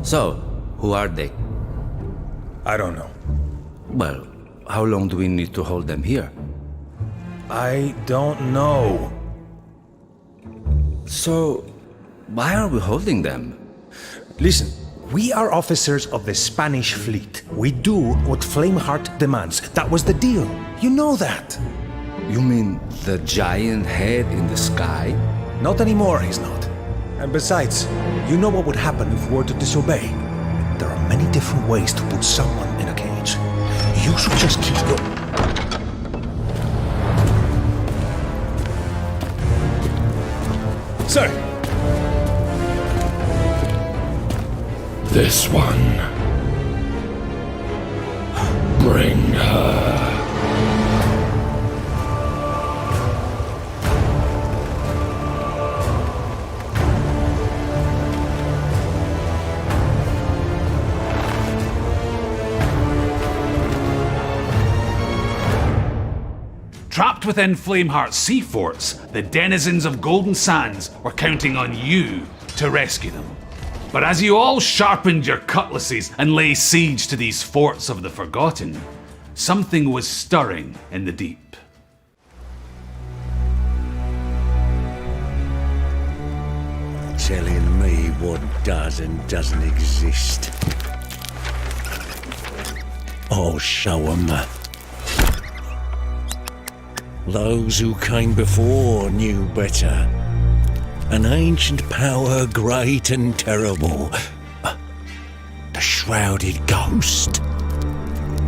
So, who are they? I don't know. Well, how long do we need to hold them here? I don't know. So, why are we holding them? Listen, we are officers of the Spanish fleet. We do what Flameheart demands. That was the deal. You know that. You mean the giant head in the sky? Not anymore, he's not. And besides, you know what would happen if we were to disobey. There are many different ways to put someone in a cage. You should just keep going. Sir! This one. Bring her. Trapped within Flameheart's sea forts, the denizens of Golden Sands were counting on you to rescue them. But as you all sharpened your cutlasses and lay siege to these forts of the Forgotten, something was stirring in the deep. Telling me what does and doesn't exist. I'll show 'em. Those who came before knew better. An ancient power great and terrible. The shrouded ghost.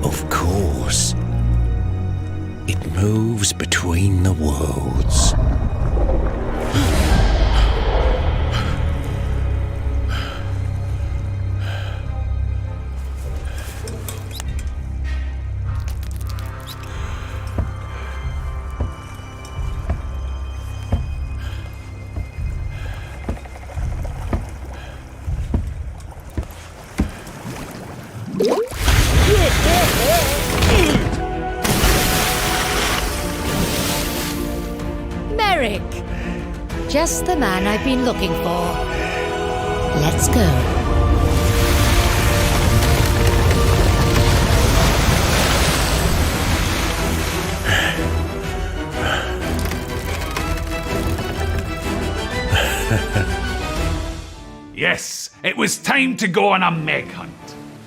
Of course. It moves between the worlds. Merrick! Just the man I've been looking for. Let's go. Yes, it was time to go on a meg hunt.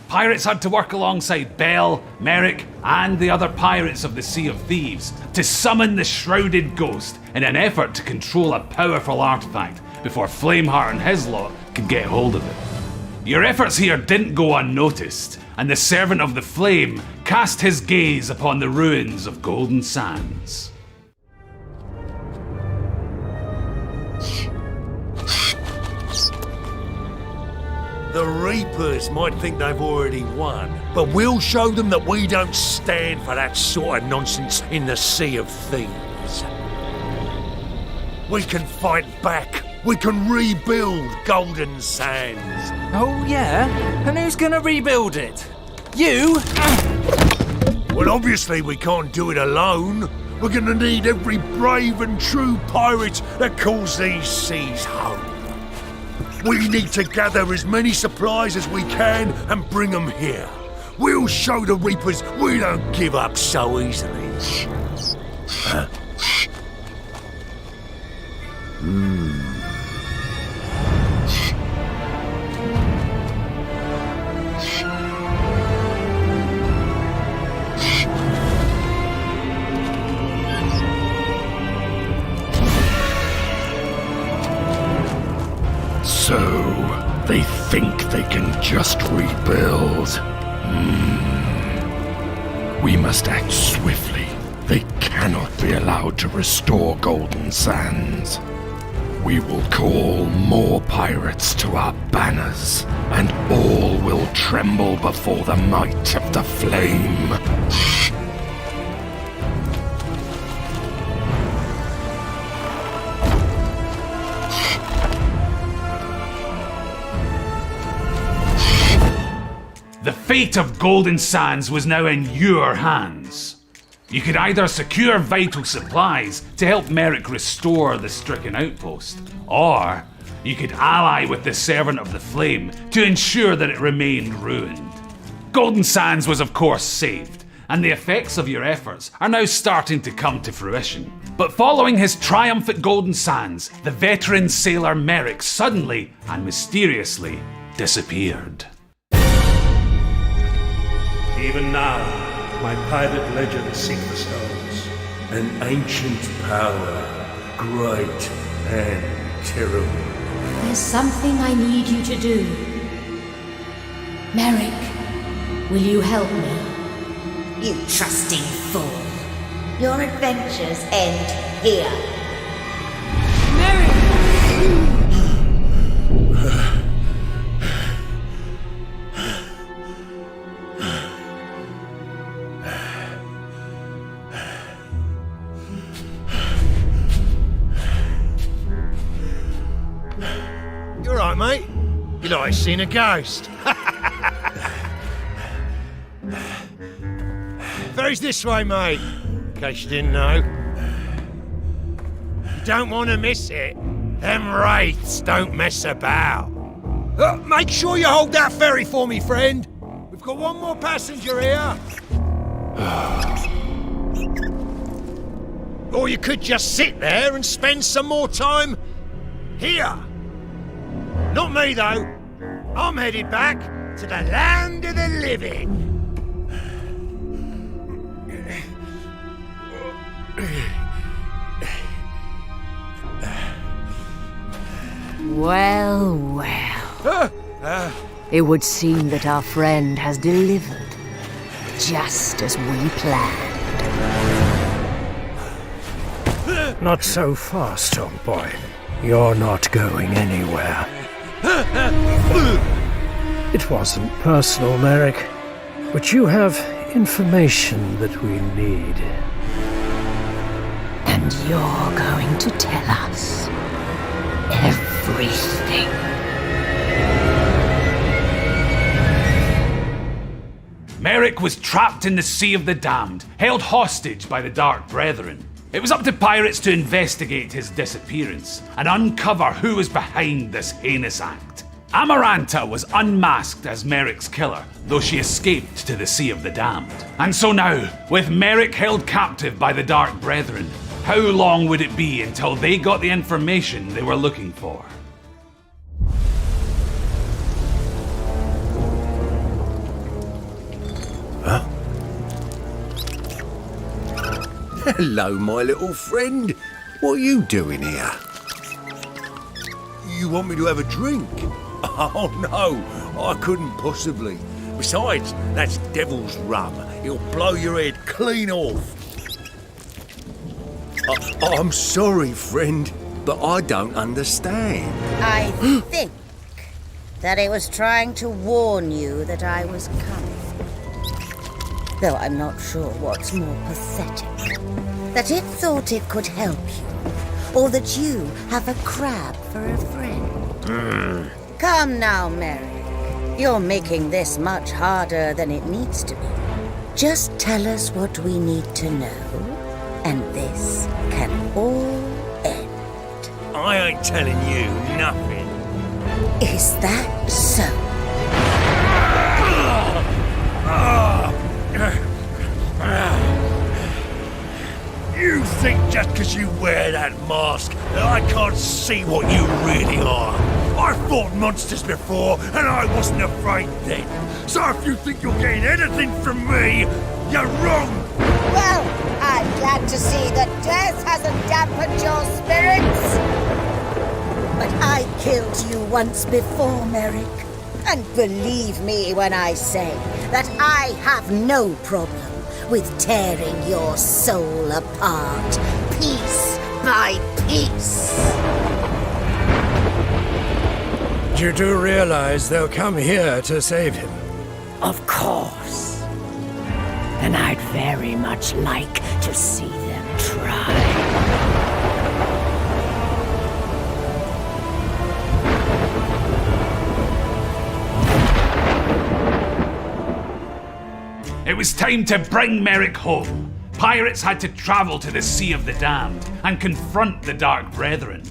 Pirates had to work alongside Bell, Merrick, and the other pirates of the Sea of Thieves to summon the Shrouded Ghost in an effort to control a powerful artifact before Flameheart and his lot could get hold of it. Your efforts here didn't go unnoticed, and the Servant of the Flame cast his gaze upon the ruins of Golden Sands. The Reapers might think they've already won, but we'll show them that we don't stand for that sort of nonsense in the Sea of Thieves. We can fight back. We can rebuild Golden Sands. Oh yeah? And who's gonna rebuild it? You? Well, obviously we can't do it alone. We're gonna need every brave and true pirate that calls these seas home. We need to gather as many supplies as we can and bring them here. We'll show the Reapers we don't give up so easily. So, they think they can just rebuild. We must act swiftly. They cannot be allowed to restore Golden Sands. We will call more pirates to our banners, and all will tremble before the might of the flame. The fate of Golden Sands was now in your hands. You could either secure vital supplies to help Merrick restore the stricken outpost, or you could ally with the Servant of the Flame to ensure that it remained ruined. Golden Sands was of course saved, and the effects of your efforts are now starting to come to fruition. But following his triumph at Golden Sands, the veteran sailor Merrick suddenly and mysteriously disappeared. Even now, my pirate legends sing the stones. An ancient power, great and terrible. There's something I need you to do. Merrick, will you help me? You trusting fool. Your adventures end here. You alright, mate? You like seeing a ghost? Ferry's this way, mate. In case you didn't know. You don't want to miss it. Them wraiths don't mess about. Make sure you hold that ferry for me, friend. We've got one more passenger here. Or you could just sit there and spend some more time here. Not me, though. I'm headed back to the land of the living. Well, well. It would seem that our friend has delivered, just as we planned. Not so fast, old boy. You're not going anywhere. It wasn't personal, Merrick, but you have information that we need. And you're going to tell us everything. Merrick was trapped in the Sea of the Damned, held hostage by the Dark Brethren. It was up to pirates to investigate his disappearance and uncover who was behind this heinous act. Amaranta was unmasked as Merrick's killer, though she escaped to the Sea of the Damned. And so now, with Merrick held captive by the Dark Brethren, how long would it be until they got the information they were looking for? Hello, my little friend. What are you doing here? You want me to have a drink? Oh, no, I couldn't possibly. Besides, that's devil's rum. It'll blow your head clean off. I'm sorry, friend, but I don't understand. I think that it was trying to warn you that I was coming. Though I'm not sure what's more pathetic. That it thought it could help you, or that you have a crab for a friend. Come now, Merrick. You're making this much harder than it needs to be. Just tell us what we need to know, and this can all end. I ain't telling you nothing. Is that so? You think just because you wear that mask that I can't see what you really are? I fought monsters before, and I wasn't afraid then. So if you think you're getting anything from me, you're wrong. Well, I'm glad to see that death hasn't dampened your spirits. But I killed you once before, Merrick. And believe me when I say that I have no problem with tearing your soul apart, piece by piece. You do realize they'll come here to save him? Of course. And I'd very much like to see them try. It was time to bring Merrick home. Pirates had to travel to the Sea of the Damned and confront the Dark Brethren.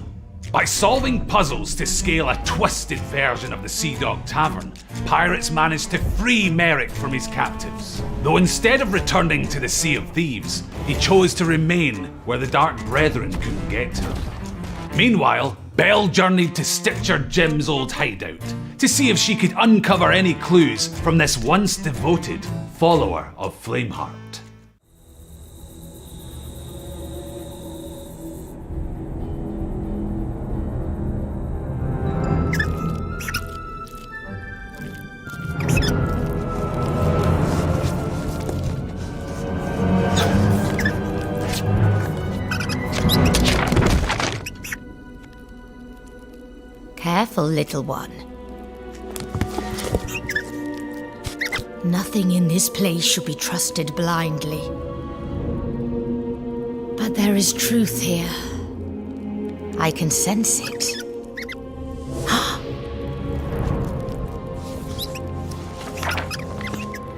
By solving puzzles to scale a twisted version of the Sea Dog Tavern, pirates managed to free Merrick from his captives. Though instead of returning to the Sea of Thieves, he chose to remain where the Dark Brethren couldn't get to him. Meanwhile, Belle journeyed to Stitcher Jim's old hideout to see if she could uncover any clues from this once devoted follower of Flameheart. Careful, little one. Nothing in this place should be trusted blindly. But there is truth here. I can sense it.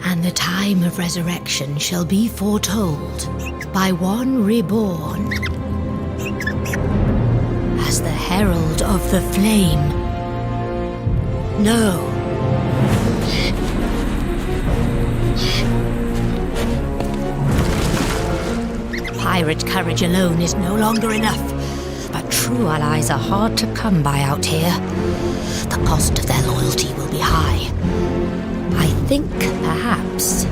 And the time of resurrection shall be foretold by one reborn as the herald of the flame. No. Pirate courage alone is no longer enough, but true allies are hard to come by out here. The cost of their loyalty will be high. I think, perhaps,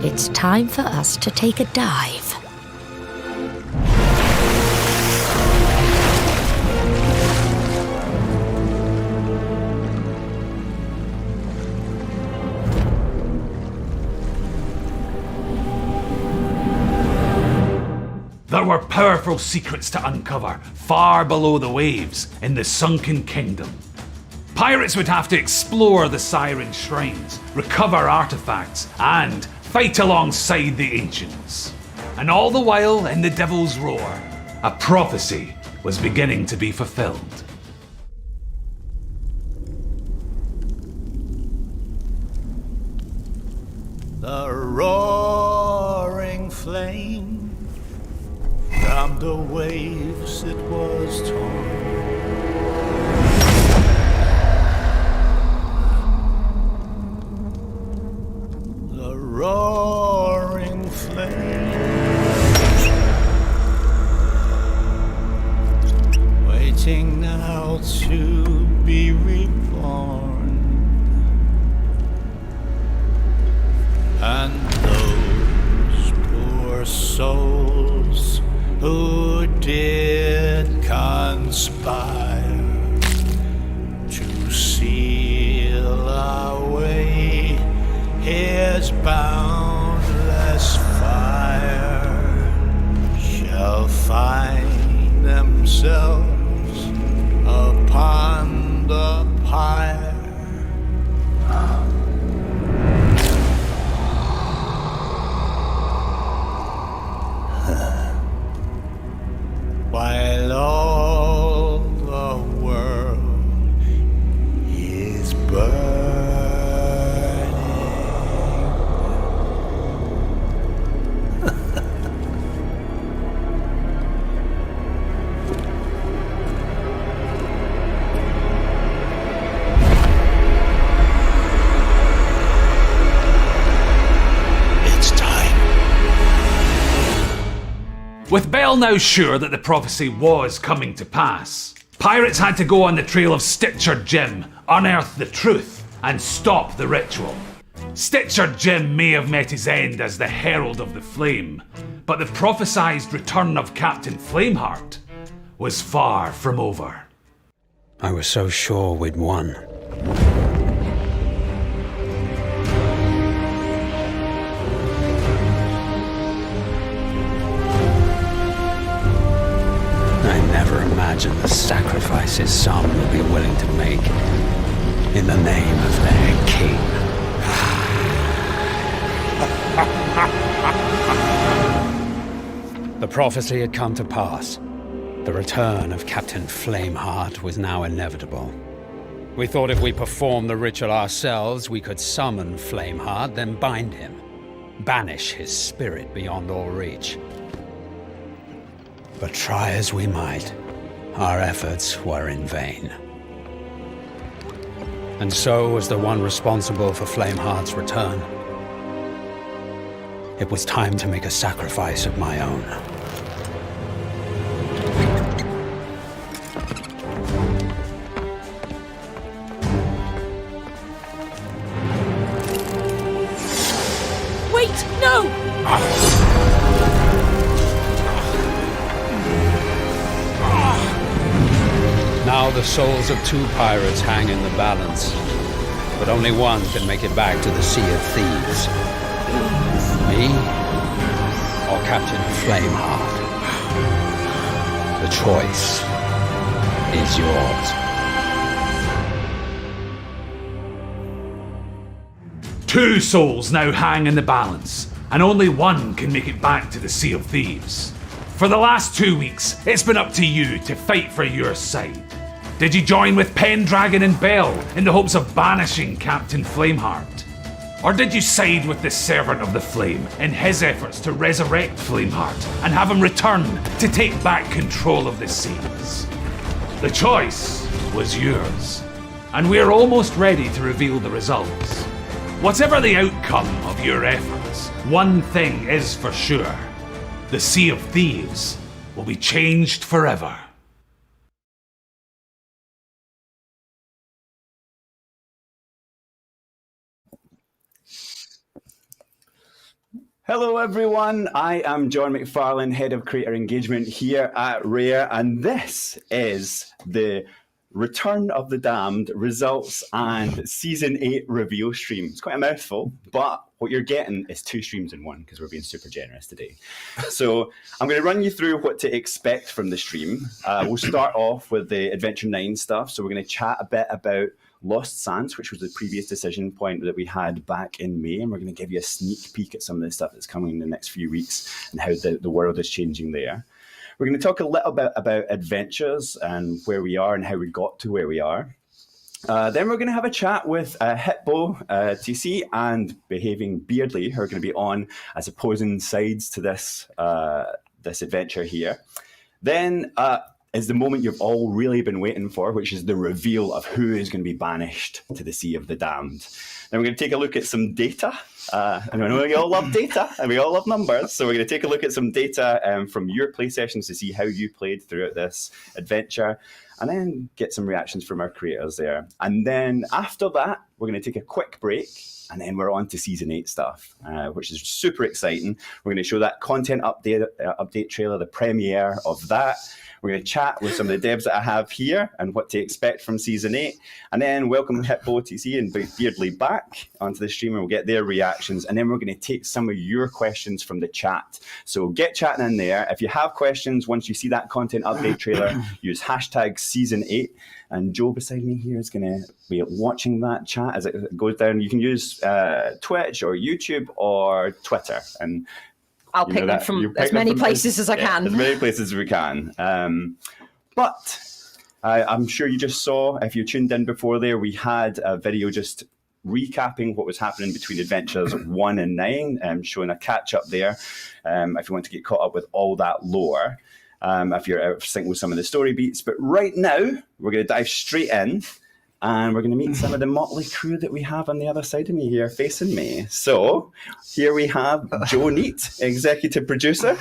it's time for us to take a dive. There were powerful secrets to uncover far below the waves in the Sunken Kingdom. Pirates would have to explore the Siren Shrines, recover artifacts, and fight alongside the Ancients. And all the while, in the Devil's Roar, a prophecy was beginning to be fulfilled. The roaring flame, from the waves it was torn. The roaring flame, waiting now to be reborn. And those poor souls who did conspire to seal away his boundless fire shall find themselves upon the pyre. While all the world is burning. It's time. With Belle now sure that the prophecy was coming to pass, pirates had to go on the trail of Stitcher Jim, unearth the truth, and stop the ritual. Stitcher Jim may have met his end as the Herald of the Flame, but the prophesized return of Captain Flameheart was far from over. I was so sure we'd won. I never imagined the sacrifices some would be willing to make in the name of their king. The prophecy had come to pass. The return of Captain Flameheart was now inevitable. We thought if we performed the ritual ourselves, we could summon Flameheart, then bind him, banish his spirit beyond all reach. But try as we might, our efforts were in vain. And so, as the one responsible for Flameheart's return, it was time to make a sacrifice of my own. Wait, no! Now the souls of 2 pirates hang in the balance, but only one can make it back to the Sea of Thieves. Me or Captain Flameheart? The choice is yours. Two souls now hang in the balance, and only one can make it back to the Sea of Thieves. For the last 2 weeks, it's been up to you to fight for your side. Did you join with Pendragon and Bell in the hopes of banishing Captain Flameheart? Or did you side with the Servant of the Flame in his efforts to resurrect Flameheart and have him return to take back control of the seas? The choice was yours, and we're almost ready to reveal the results. Whatever the outcome of your efforts, one thing is for sure. The Sea of Thieves will be changed forever. Hello everyone, I am John McFarlane, Head of Creator Engagement here at Rare, and this is the Return of the Damned results and Season 8 reveal stream. It's quite a mouthful, but what you're getting is 2 streams in one because we're being super generous today. So I'm going to run you through what to expect from the stream. We'll start off with the Adventure 9 stuff. So we're going to chat a bit about Lost Sands, which was the previous decision point that we had back in May, and we're going to give you a sneak peek at some of the stuff that's coming in the next few weeks and how the world is changing there. We're going to talk a little bit about adventures and where we are and how we got to where we are. Then we're going to have a chat with Hitbo, TC, and Behaving Beardly, who are going to be on as opposing sides to this adventure here. Then is the moment you've all really been waiting for, which is the reveal of who is going to be banished to the Sea of the Damned. Then we're going to take a look at some data. And I know we all love data and we all love numbers, so we're going to take a look at some data from your play sessions to see how you played throughout this adventure, and then get some reactions from our creators there. And then after that, we're going to take a quick break, and then we're on to Season 8 stuff, which is super exciting. We're going to show that content update trailer, the premiere of that. We're going to chat with some of the devs that I have here and what to expect from Season 8. And then welcome Hitbo, TC, and Beardly back onto the stream, and we'll get their reactions. And then we're going to take some of your questions from the chat. So get chatting in there. If you have questions, once you see that content update trailer, use hashtag Season 8. And Joe beside me here is going to be watching that chat as it goes down. You can use Twitch or YouTube or Twitter. And I'll pick them from as many places as I can. As many places as we can. But I'm sure you just saw, if you tuned in before there, we had a video just recapping what was happening between Adventures 1 and 9, showing a catch-up there, if you want to get caught up with all that lore, if you're out of sync with some of the story beats. But right now, we're going to dive straight in, and we're going to meet some of the motley crew that we have on the other side of me here, facing me. So here we have Joe Neat, executive producer.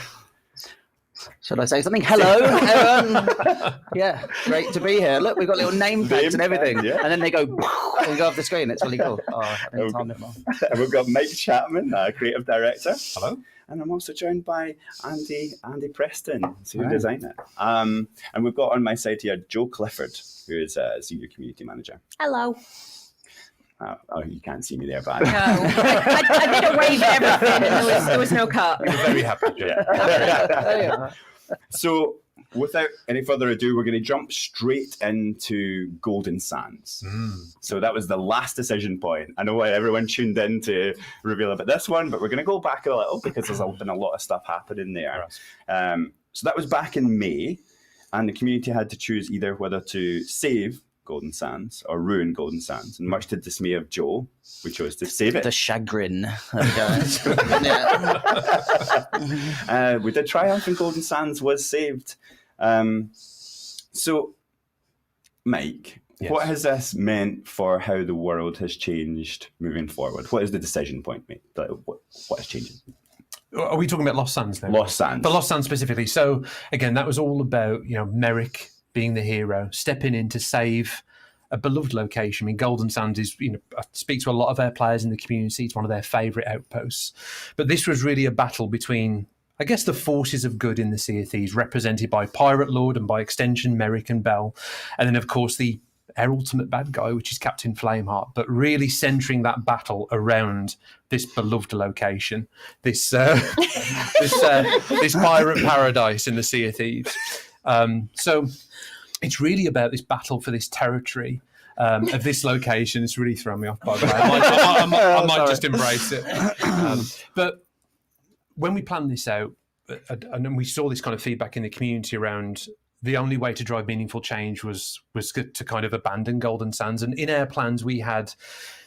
Should I say something? Hello, everyone. Yeah, great to be here. Look, we've got little name tags and everything. Yeah. And then they go off the screen. It's really cool. Oh, I didn't time it more. And we've got Mike Chapman, creative director. Hello. And I'm also joined by Andy Preston, senior designer. And we've got on my side here Joe Clifford, who is a senior community manager. Hello. Oh, you can't see me there, but no. I did a wave at everything, and there was no cut. You're very happy, yeah. So, without any further ado, we're going to jump straight into Golden Sands. So that was the last decision point. I know why everyone tuned in to reveal about this one, but we're going to go back a little because there's been a lot of stuff happening there. So that was back in May, and the community had to choose either whether to save Golden Sands or ruin Golden Sands, and much to the dismay of Joe, we chose to save it. The chagrin. We did triumph and Golden Sands was saved. So, Mike, what has this meant for how the world has changed moving forward? What is the decision point, mate? What is changing? Are we talking about Lost Sands now? Lost Sands. For Lost Sands specifically. So, again, that was all about, Merrick being the hero, stepping in to save a beloved location. I mean, Golden Sands is, speaks to a lot of our players in the community. It's one of their favourite outposts. But this was really a battle between, I guess, the forces of good in the Sea of Thieves, represented by Pirate Lord and by extension Merrick and Bell. And then, of course, our ultimate bad guy, which is Captain Flameheart, but really centering that battle around this beloved location, this this pirate paradise in the Sea of Thieves. So it's really about this battle for this territory of this location. It's really thrown me off, by the way. I might just embrace it. But when we planned this out, and we saw this kind of feedback in the community around the only way to drive meaningful change was to kind of abandon Golden Sands. And in our plans, we had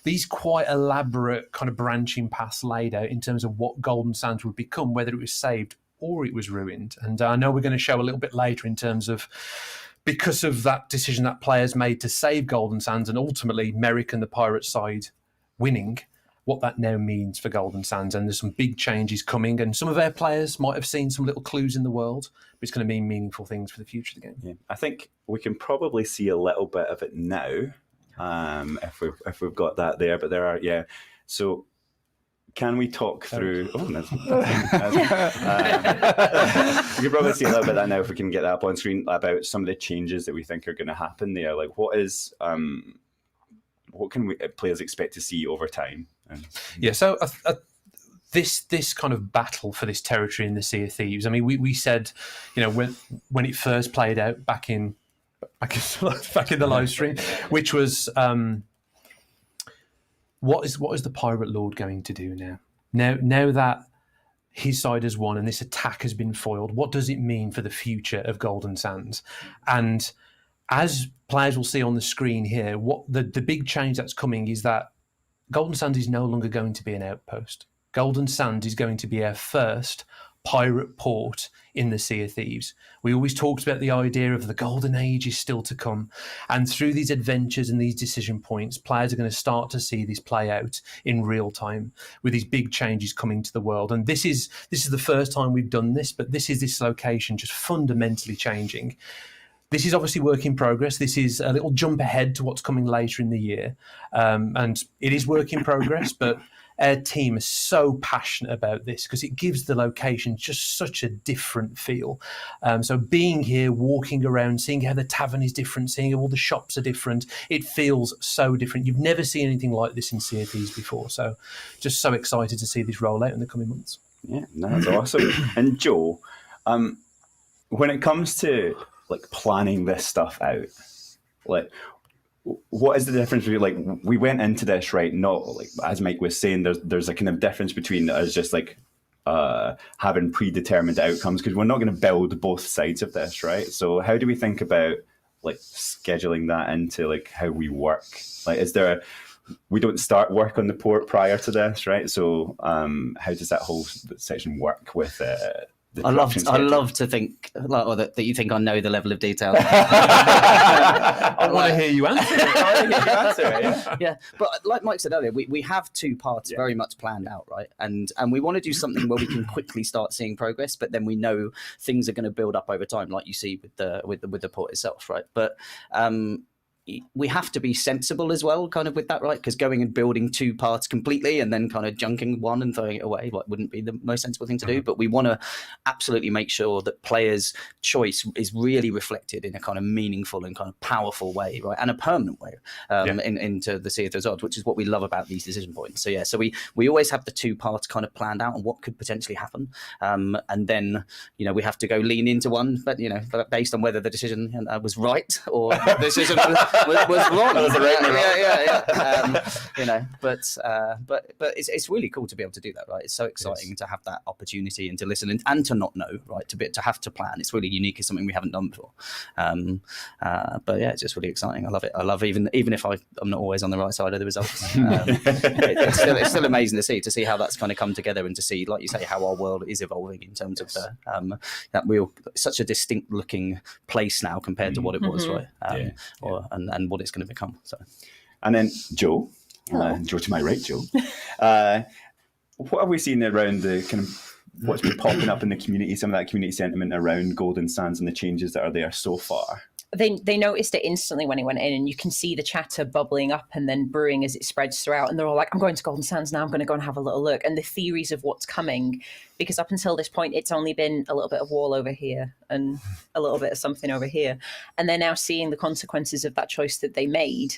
these quite elaborate kind of branching paths laid out in terms of what Golden Sands would become, whether it was saved or it was ruined. And I know we're going to show a little bit later in terms of, because of that decision that players made to save Golden Sands and ultimately Merrick and the pirate side winning, what that now means for Golden Sands. And there's some big changes coming, and some of our players might have seen some little clues in the world, but it's going to mean meaningful things for the future of the game. Yeah. I think we can probably see a little bit of it now, if we've got that there. But there are, So can we talk through? We can probably see a little bit of that now if we can get that up on screen, about some of the changes that we think are going to happen there. Like, what can players expect to see over time? So this kind of battle for this territory in the Sea of Thieves. I mean, we said, when it first played out back in the live stream, which was what is the Pirate Lord going to do now? Now that his side has won and this attack has been foiled, what does it mean for the future of Golden Sands? And as players will see on the screen here, what the big change that's coming is that Golden Sands is no longer going to be an outpost. Golden Sands is going to be our first pirate port in the Sea of Thieves. We always talked about the idea of the Golden Age is still to come. And through these adventures and these decision points, players are going to start to see this play out in real time with these big changes coming to the world. And this is the first time we've done this, but this location just fundamentally changing. This is obviously work in progress. This is a little jump ahead to what's coming later in the year. And it is work in progress, but our team is so passionate about this because it gives the location just such a different feel. So being here, walking around, seeing how the tavern is different, seeing how all the shops are different, it feels so different. You've never seen anything like this in Sea of Thieves before. So just so excited to see this roll out in the coming months. Yeah, that's awesome. And Joe, when it comes to planning this stuff out, what is the difference between, we went into this, right? Not as Mike was saying, there's a kind of difference between us just having predetermined outcomes, because we're not going to build both sides of this, right? So how do we think about scheduling that into how we work? We don't start work on the port prior to this, right? So how does that whole section work with I love to think that you think I know the level of detail. I want to hear you answer it. Yeah, but like Mike said earlier, we have two parts very much planned out, right? And we want to do something where we can quickly start seeing progress, but then we know things are going to build up over time, like you see with the port itself, right? But we have to be sensible as well, kind of with that, right? Because going and building two parts completely and then kind of junking one and throwing it away wouldn't be the most sensible thing to do. But we want to absolutely make sure that players' choice is really reflected in a kind of meaningful and kind of powerful way, right? And a permanent way into the Sea of Thieves Odds, which is what we love about these decision points. So we always have the two parts kind of planned out and what could potentially happen, and then we have to go lean into one, but based on whether the decision was right or the decision was wrong. That was the right You know, but it's really cool to be able to do that, right? It's so exciting to have that opportunity and to listen and to not know, right? To have to plan. It's really unique. It's something we haven't done before. But yeah, it's just really exciting. I love it. I love even if I'm not always on the right side of the results. It's still amazing to see how that's kind of come together and to see, like you say, how our world is evolving in terms of that real such a distinct looking place now compared to what it was, right? And what it's going to become. So, and then Joe, Joe to my right, Joe. What have we seen around the kind of what's been popping up in the community? Some of that community sentiment around Golden Sands and the changes that are there so far. They noticed it instantly when it went in, and you can see the chatter bubbling up and then brewing as it spreads throughout. And they're all like, I'm going to Golden Sands now, I'm going to go and have a little look. And the theories of what's coming, because up until this point, it's only been a little bit of wall over here and a little bit of something over here. And they're now seeing the consequences of that choice that they made,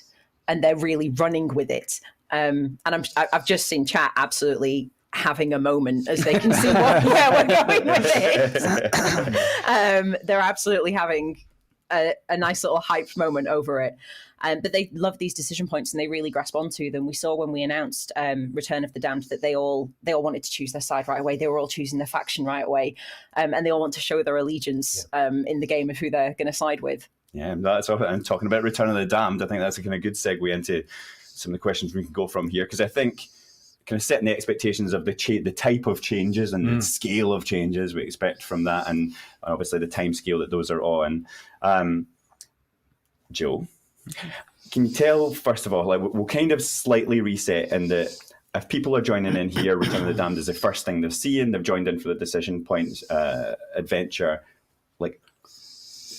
and they're really running with it. And I've just seen chat absolutely having a moment as they can see where we're going with it. They're absolutely having a nice little hype moment over it. But they love these decision points and they really grasp onto them. We saw when we announced Return of the Damned that they all wanted to choose their side right away. They were all choosing their faction right away. And they all want to show their allegiance in the game of who they're going to side with. Yeah, that's what I'm talking about. Return of the Damned. I think that's a kind of good segue into some of the questions we can go from here, because I think kind of setting the expectations of the type of changes and the scale of changes we expect from that, and obviously the time scale that those are on. Joe, can you tell, first of all, like we'll kind of slightly reset in that if people are joining in here, Return of the Damned is the first thing they're seeing, they've joined in for the decision points adventure. Like,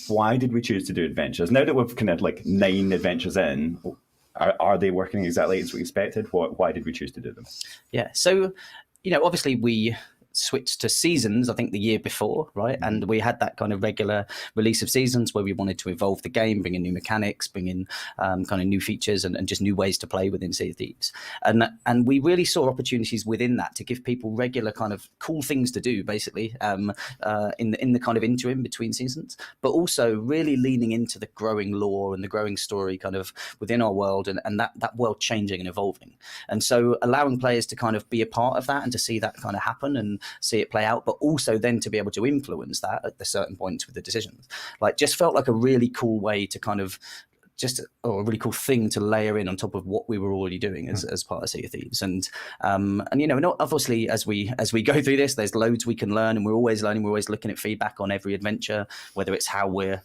why did we choose to do adventures? Now that we've kind of like 9 adventures in, are they working exactly as we expected? Why did we choose to do them? Yeah, so, obviously we switched to seasons, I think, the year before, right? And we had that kind of regular release of seasons where we wanted to evolve the game, bring in new mechanics, bring in kind of new features and just new ways to play within Sea of Thieves. And we really saw opportunities within that to give people regular kind of cool things to do, basically, in the kind of interim between seasons, but also really leaning into the growing lore and the growing story kind of within our world and that world changing and evolving. And so allowing players to kind of be a part of that and to see that kind of happen and see it play out, but also then to be able to influence that at the certain points with the decisions, like just felt like a really cool way to kind of a really cool thing to layer in on top of what we were already doing as part of Sea of Thieves. And not obviously as we go through this, there's loads we can learn, and we're always learning. We're always looking at feedback on every adventure, whether it's how we're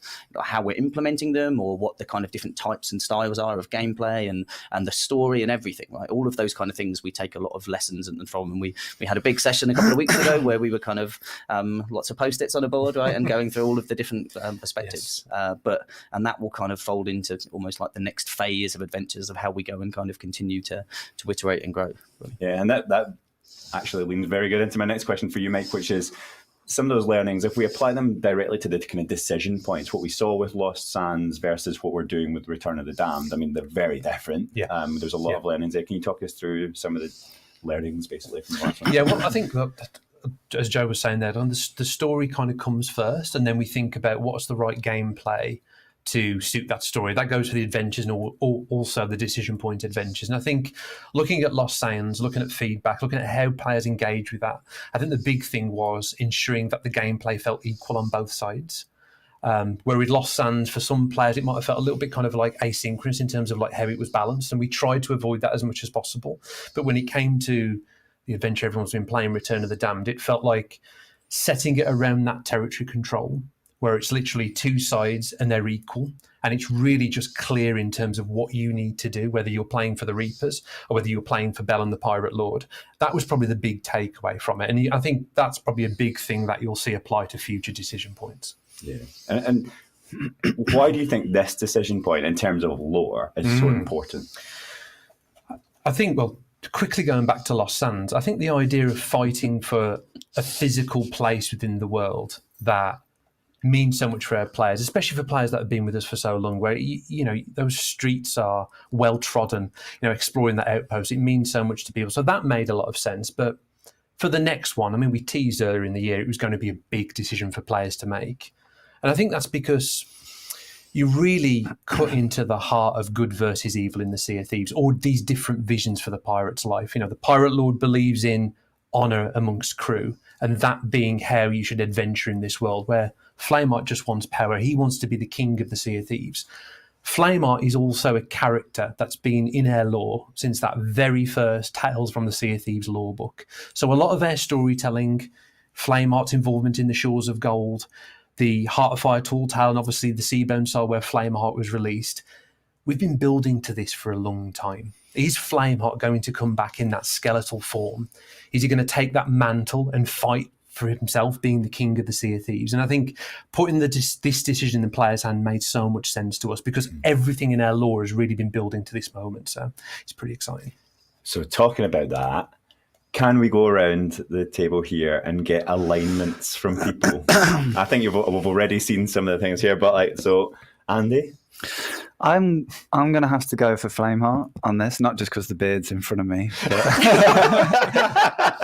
implementing them or what the kind of different types and styles are of gameplay and the story and everything. Right, all of those kind of things we take a lot of lessons from. And we had a big session a couple of weeks ago where we were kind of lots of post-its on a board, right, and going through all of the different perspectives. And that will kind of fold into almost like the next phase of adventures of how we go and kind of continue to iterate and grow. Yeah, and that actually leans very good into my next question for you, Mike, which is some of those learnings, if we apply them directly to the kind of decision points, what we saw with Lost Sands versus what we're doing with Return of the Damned, I mean, they're very different. Yeah. There's a lot of learnings there. Can you talk us through some of the learnings, basically, from Lost Sands? Yeah, well, I think that, as Joe was saying there, the story kind of comes first, and then we think about what's the right gameplay to suit that story. That goes for the adventures and also the decision point adventures. And I think looking at Lost Sands, looking at feedback, looking at how players engage with that, I think the big thing was ensuring that the gameplay felt equal on both sides. Where with Lost Sands, for some players, it might have felt a little bit kind of like asynchronous in terms of like how it was balanced. And we tried to avoid that as much as possible. But when it came to the adventure everyone's been playing, Return of the Damned, it felt like setting it around that territory control, where it's literally 2 sides and they're equal. And it's really just clear in terms of what you need to do, whether you're playing for the Reapers or whether you're playing for Bell and the Pirate Lord. That was probably the big takeaway from it. And I think that's probably a big thing that you'll see apply to future decision points. Yeah. And why do you think this decision point in terms of lore is so important? I think, well, quickly going back to Lost Sands, I think the idea of fighting for a physical place within the world that means so much for our players, especially for players that have been with us for so long, where those streets are well trodden, exploring that outpost, it means so much to people. So that made a lot of sense. But for the next one, I mean, we teased earlier in the year it was going to be a big decision for players to make. And I think that's because you really cut into the heart of good versus evil in the Sea of Thieves, or these different visions for the pirate's life. You know, the pirate lord believes in honour amongst crew, and that being how you should adventure in this world, where Flameheart just wants power. He wants to be the king of the Sea of Thieves. Flameheart is also a character that's been in our lore since that very first Tales from the Sea of Thieves lore book. So a lot of our storytelling, Flameheart's involvement in the Shores of Gold, the Heart of Fire Tall Tale, and obviously the Seabone Soul where Flameheart was released, we've been building to this for a long time. Is Flameheart going to come back in that skeletal form? Is he going to take that mantle and fight for himself, being the king of the Sea of Thieves? And I think putting this decision in the player's hand made so much sense to us, because everything in our lore has really been building to this moment. So it's pretty exciting. So talking about that, can we go around the table here and get alignments from people? I think we've already seen some of the things here, but so Andy? I'm going to have to go for Flameheart on this, not just because the beard's in front of me. But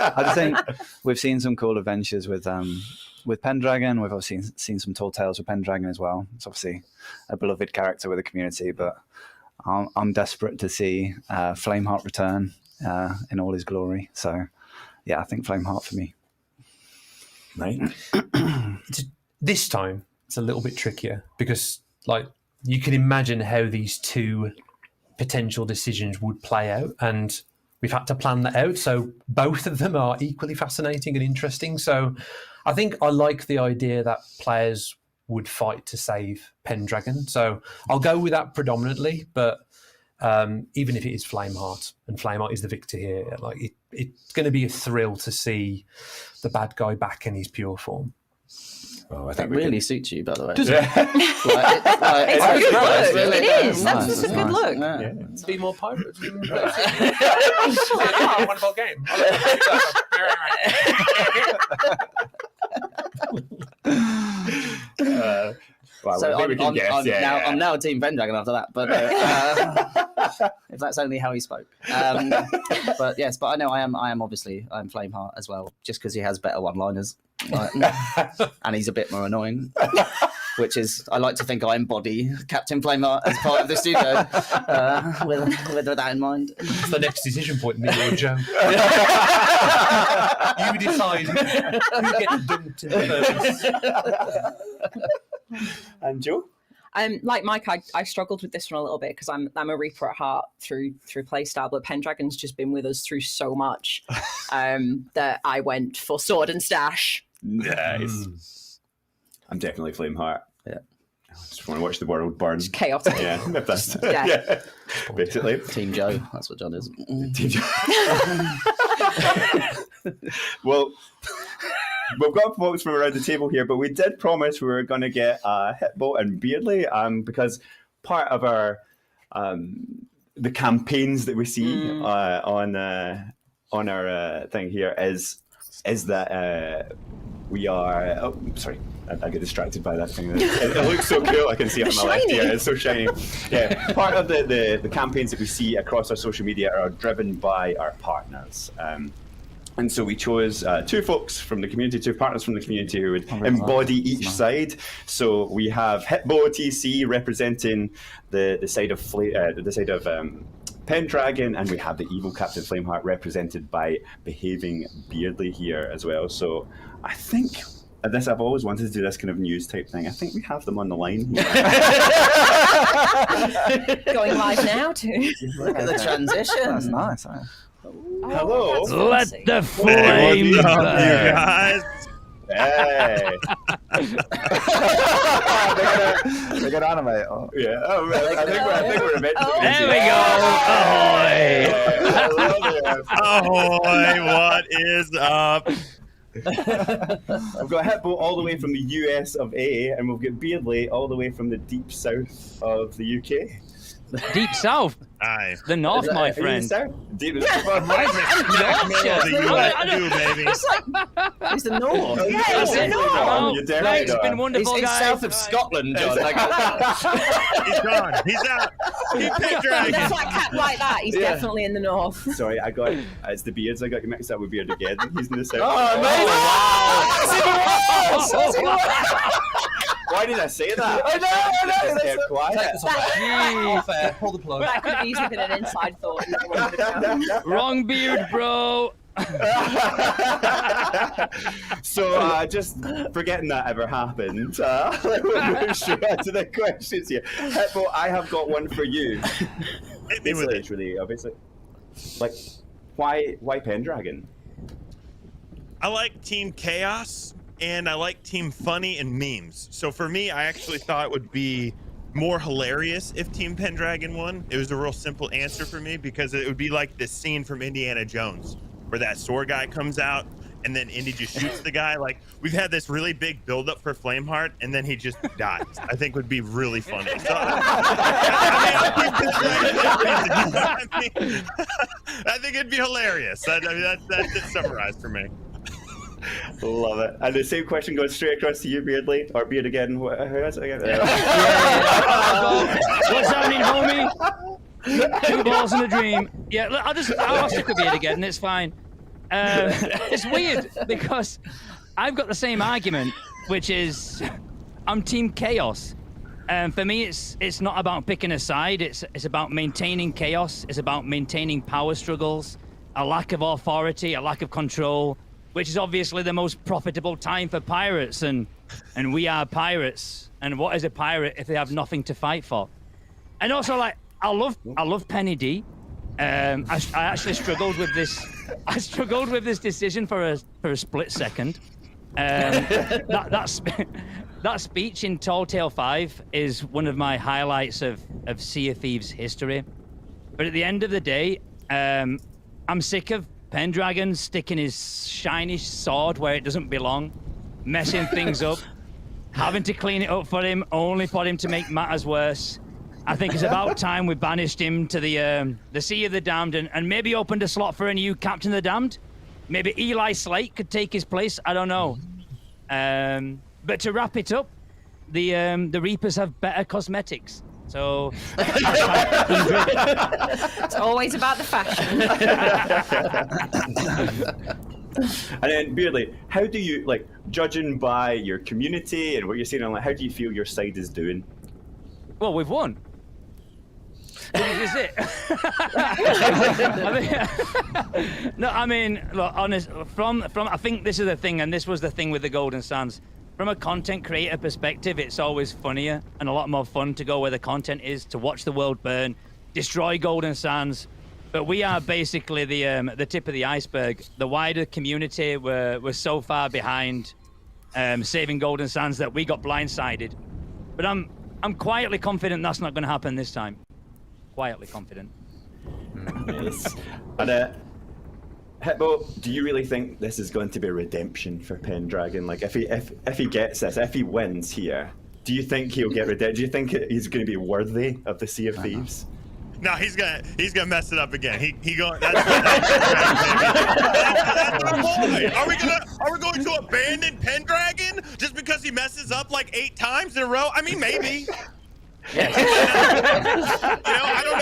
I just think we've seen some cool adventures with Pendragon. We've obviously seen some tall tales with Pendragon as well. It's obviously a beloved character with the community, but I'm desperate to see Flameheart return in all his glory. So, yeah, I think Flameheart for me. Right. This time, it's a little bit trickier because, like, you can imagine how these two potential decisions would play out, and we've had to plan that out. So both of them are equally fascinating and interesting. So I think I like the idea that players would fight to save Pendragon. So I'll go with that predominantly, but even if it is Flameheart, and Flameheart is the victor here, like it's going to be a thrill to see the bad guy back in his pure form. Oh, I think that really suits you, by the way. Does it? It's a good look. It is. That's a good look. Yeah. To be more pirates. Wonderful game. I'm now Team Pendragon after that, but if that's only how he spoke. But yes, but I know I'm Flameheart as well, just because he has better one-liners, and he's a bit more annoying. Which is, I like to think I embody Captain Flameheart as part of the studio, with that in mind. It's the next decision point, me or Joe. You decide who gets dumped in the And Joe? Like Mike, I struggled with this one a little bit because I'm a Reaper at heart through playstyle, but Pendragon's just been with us through so much that I went for Sword and Stash. Nice. I'm definitely Flameheart. Yeah. I just want to watch the world burn. It's chaotic. Yeah, if that's yeah. Basically. Team Joe, that's what John is. Team Joe. Well, we've got folks from around the table here, but we did promise we were going to get Hitbo and Beardley, because part of our the campaigns that we see on our thing here is that we are. Oh, sorry. I get distracted by that thing. It looks so cool. I can see it on my left here. It's so shiny. Yeah, part of the campaigns that we see across our social media are driven by our partners. And so we chose two partners from the community who would embody each side. So we have Hitbo TC representing the side of Pendragon, and we have the evil Captain Flameheart represented by behaving Beardley here as well. So I think I've always wanted to do this kind of news type thing. I think we have them on the line here. Going live now too. Look at the transition. That's nice. Hello. Let the flame burn. You guys. Hey. They're gonna animate. Oh. Yeah. Oh, I think we're meant to. There we go. Ahoy. Ahoy! What is up? I've got Hitbo all the way from the US of A, and we've got Beardley all the way from the deep south of the UK. Deep south? Aye. The north, my friend. Deep Yorkshire. Baby. He's the north. Yeah, he's the north. It's been wonderful, He's guys. south of Scotland, John. He's gone. He's out. He's Pendragon. That's like cat like that. He's definitely in the north. Sorry, it's the Beards. I got you mixed up with Beard again. He's in the south. Oh, amazing! Why did I say that? I know. Just kept quiet. Pull the plug. Well, I could have easily been an inside thought. Wrong beard, bro. So, just forgetting that ever happened, we'll move straight on to the questions here. Hippo, I have got one for you. Hit me with it. Really, obviously. Like, why Pendragon? I like Team Chaos, and I like Team Funny and memes. So for me, I actually thought it would be more hilarious if Team Pendragon won. It was a real simple answer for me, because it would be like this scene from Indiana Jones, where that sword guy comes out and then Indy just shoots the guy. Like, we've had this really big buildup for Flameheart, and then he just dies. I think would be really funny. So, I think it'd be hilarious. That's it summarized for me. Love it. And the same question goes straight across to you, Beardly, or Beard again. Who has it again? What's happening, homie? 2 balls and a dream. Yeah, look, I'll stick with Beard again. It's fine. It's weird because I've got the same argument, which is I'm Team Chaos. For me, it's not about picking a side. It's about maintaining chaos. It's about maintaining power struggles, a lack of authority, a lack of control, which is obviously the most profitable time for pirates. And we are pirates. And what is a pirate if they have nothing to fight for? And also, like, I love Penny D. I actually struggled with this. I struggled with this decision for a split second. That speech in Tall Tale 5 is one of my highlights of Sea of Thieves history. But at the end of the day, I'm sick of Pendragon sticking his shiny sword where it doesn't belong, messing things up, having to clean it up for him, only for him to make matters worse. I think it's about time we banished him to the Sea of the Damned and maybe opened a slot for a new Captain of the Damned. Maybe Eli Slate could take his place. I don't know. But to wrap it up, the Reapers have better cosmetics. So it's always about the fashion. And then, Beardly, how do you, like, judging by your community and what you're seeing online, how do you feel your side is doing? Well, we've won. Is it? No, I mean, look, honest. From I think this is the thing, and this was the thing with the Golden Sands. From a content creator perspective, it's always funnier and a lot more fun to go where the content is, to watch the world burn, destroy Golden Sands. But we are basically the tip of the iceberg. The wider community were so far behind saving Golden Sands that we got blindsided. But I'm quietly confident that's not going to happen this time. Quietly confident. Yes. And Hippo, do you really think this is going to be redemption for Pendragon? Like, if he gets this, if he wins here, do you think he'll get redemption? Do you think he's going to be worthy of the Sea of Thieves? No, he's gonna mess it up again. He going. Are we going to abandon Pendragon just because he messes up like 8 times in a row? I mean, maybe. Yes. I don't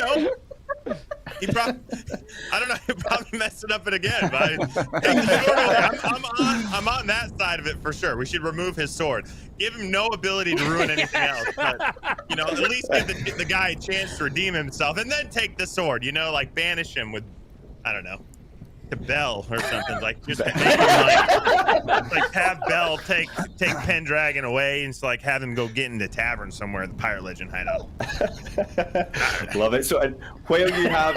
know. He'll probably mess it up again. But I'm on that side of it for sure. We should remove his sword. Give him no ability to ruin anything else. But, at least give the guy a chance to redeem himself, and then take the sword. Like banish him with, I don't know, to Bell or something. Like just make him like have Bell take Pendragon away, and just like have him go get into tavern somewhere at the Pirate Legend hideout. Love it. So while you have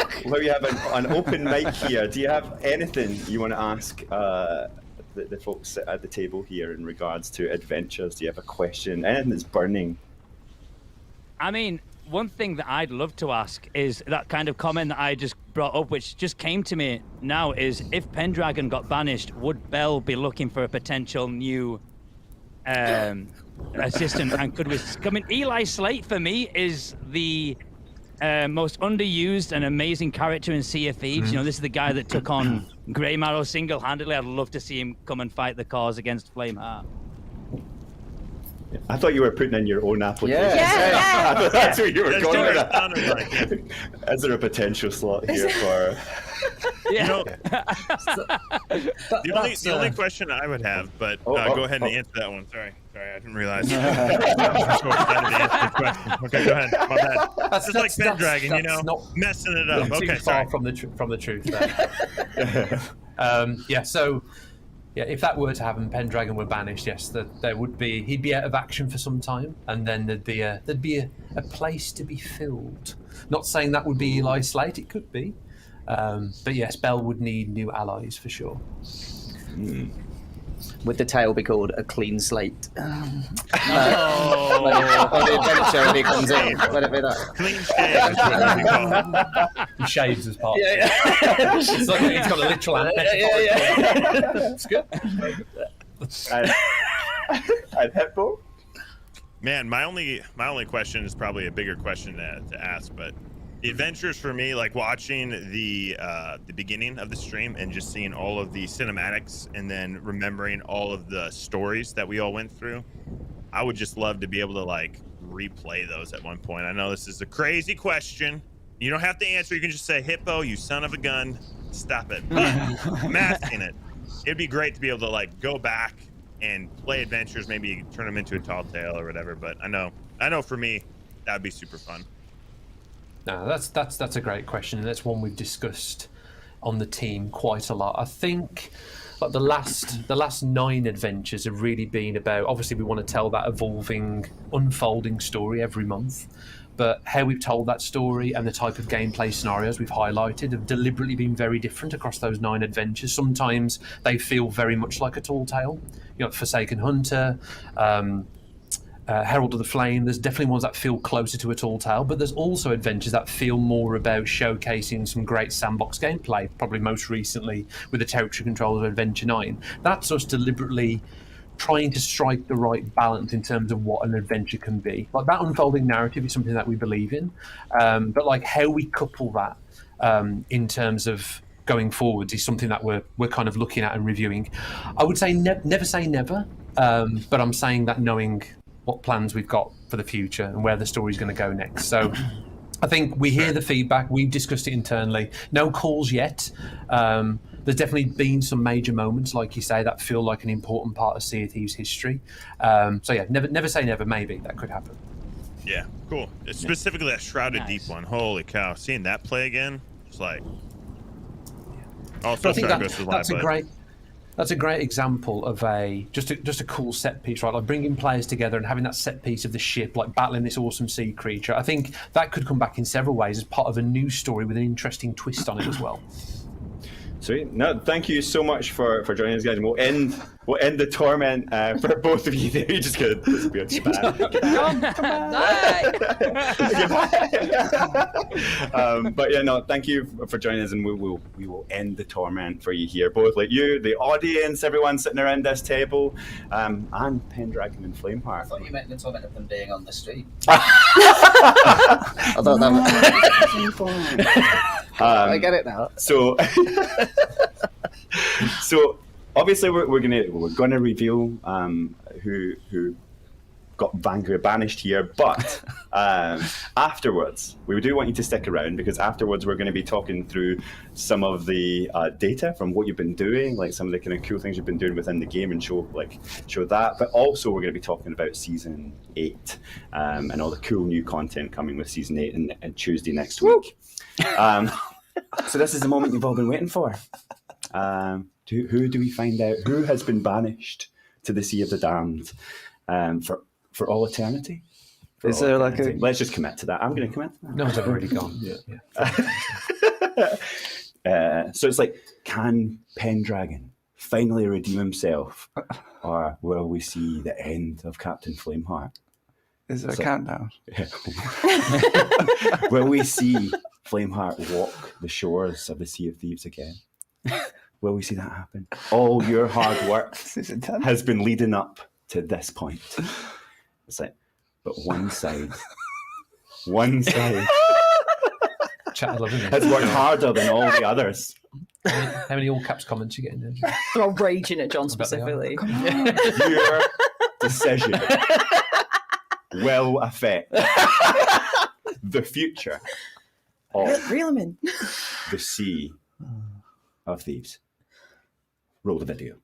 an open mic here, do you have anything you want to ask the folks at the table here in regards to adventures? Do you have a question? Anything that's burning? I mean, one thing that I'd love to ask is that kind of comment that I just brought up, which just came to me now, is if Pendragon got banished, would Bell be looking for a potential new assistant? And could we come in? Eli Slate, for me, is the most underused and amazing character in Sea of Thieves. This is the guy that took on Grey Marrow single-handedly. I'd love to see him come and fight the cause against Flameheart. I thought you were putting in your own application. Yeah. I thought that's where you were going with that. Is there a potential slot here for The only question I would have, but go ahead and answer that one. Sorry, I didn't realize. I'm so excited to answer the question. Okay, go ahead. My bad. That's just like Pendragon, messing it up. Too Okay, far sorry. from the truth there. So if that were to happen, Pendragon were banished. Yes, he'd be out of action for some time, and then there'd be a place to be filled. Not saying that would be Eli Slate. It could be. But yes, Bell would need new allies for sure. Would the tale be called A Clean Slate? Oh. When the adventure he comes in, would it be that? Clean shave is what it would be called. He shaves as part. Yeah. It's like he's got a literal and metaphorical. It's good. I'd Hippo. Man, my only question is probably a bigger question to ask, but the adventures for me, like watching the beginning of the stream and just seeing all of the cinematics and then remembering all of the stories that we all went through, I would just love to be able to like replay those at one point. I know this is a crazy question. You don't have to answer. You can just say, Hippo, you son of a gun, stop it. But I'm asking it. It'd be great to be able to like go back and play adventures, maybe turn them into a tall tale or whatever. But I know for me, that'd be super fun. No, that's a great question, and that's one we've discussed on the team quite a lot. I think like the last 9 adventures have really been about, obviously we want to tell that evolving, unfolding story every month, but how we've told that story and the type of gameplay scenarios we've highlighted have deliberately been very different across those 9 adventures. Sometimes they feel very much like a tall tale, Forsaken Hunter, Herald of the Flame. There's definitely ones that feel closer to a tall tale, but there's also adventures that feel more about showcasing some great sandbox gameplay, probably most recently with the territory controls of Adventure 9. That's us deliberately trying to strike the right balance in terms of what an adventure can be. Like that unfolding narrative is something that we believe in, but like how we couple that in terms of going forwards is something that we're kind of looking at and reviewing. I would say never say never, but I'm saying that knowing what plans we've got for the future and where the story's going to go next. So I think we hear the feedback. We've discussed it internally. No calls yet. There's definitely been some major moments, like you say, that feel like an important part of Sea of Thieves history. So yeah, never say never. Maybe that could happen. Yeah, cool. Specifically that Shrouded Deep one. Holy cow! Seeing that play again, it's like. Also, I think that's a great example of just a cool set piece, right? Like bringing players together and having that set piece of the ship, like battling this awesome sea creature. I think that could come back in several ways as part of a new story with an interesting twist on it as well. Sweet. No, thank you so much for joining us, guys. And we'll end the torment for both of you there. You just got to disappear. But yeah, no, thank you for joining us, and we will end the torment for you here, both like you, the audience, everyone sitting around this table, and Pendragon and Flameheart. I thought you meant the torment of them being on the street. I thought that was... I get it now. So obviously we're gonna reveal who got Vanguard banished here, but afterwards we do want you to stick around, because afterwards we're going to be talking through some of the data from what you've been doing, like some of the kind of cool things you've been doing within the game, and show that. But also we're going to be talking about Season 8 and all the cool new content coming with Season 8 and Tuesday next week. So this is the moment you've all been waiting for. Who do we find out? Who has been banished to the Sea of the Damned for all eternity? Is there like a... Let's just commit to that. I'm going to commit to that. No, it's already gone. Yeah. So it's like, can Pendragon finally redeem himself, or will we see the end of Captain Flameheart? Is there a countdown? Yeah. Will we see Flameheart walk the shores of the Sea of Thieves again? Will we see that happen? All your hard work has been leading up to this point. It's like, but one side has worked harder than all the others. How many all caps comments you getting there? They're all raging at John specifically. Your decision will affect the future of Reel him in. the Sea of Thieves. Roll the video.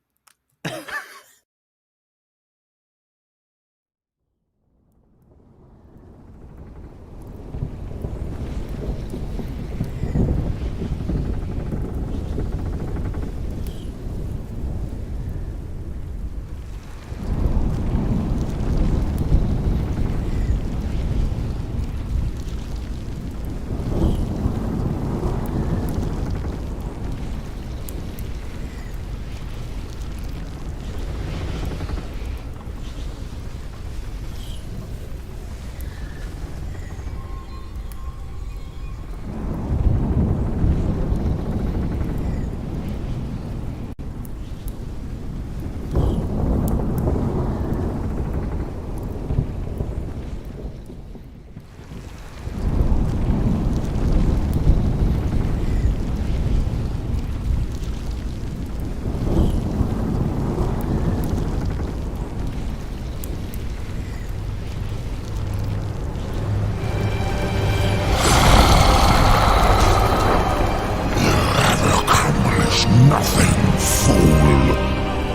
Nothing, fool.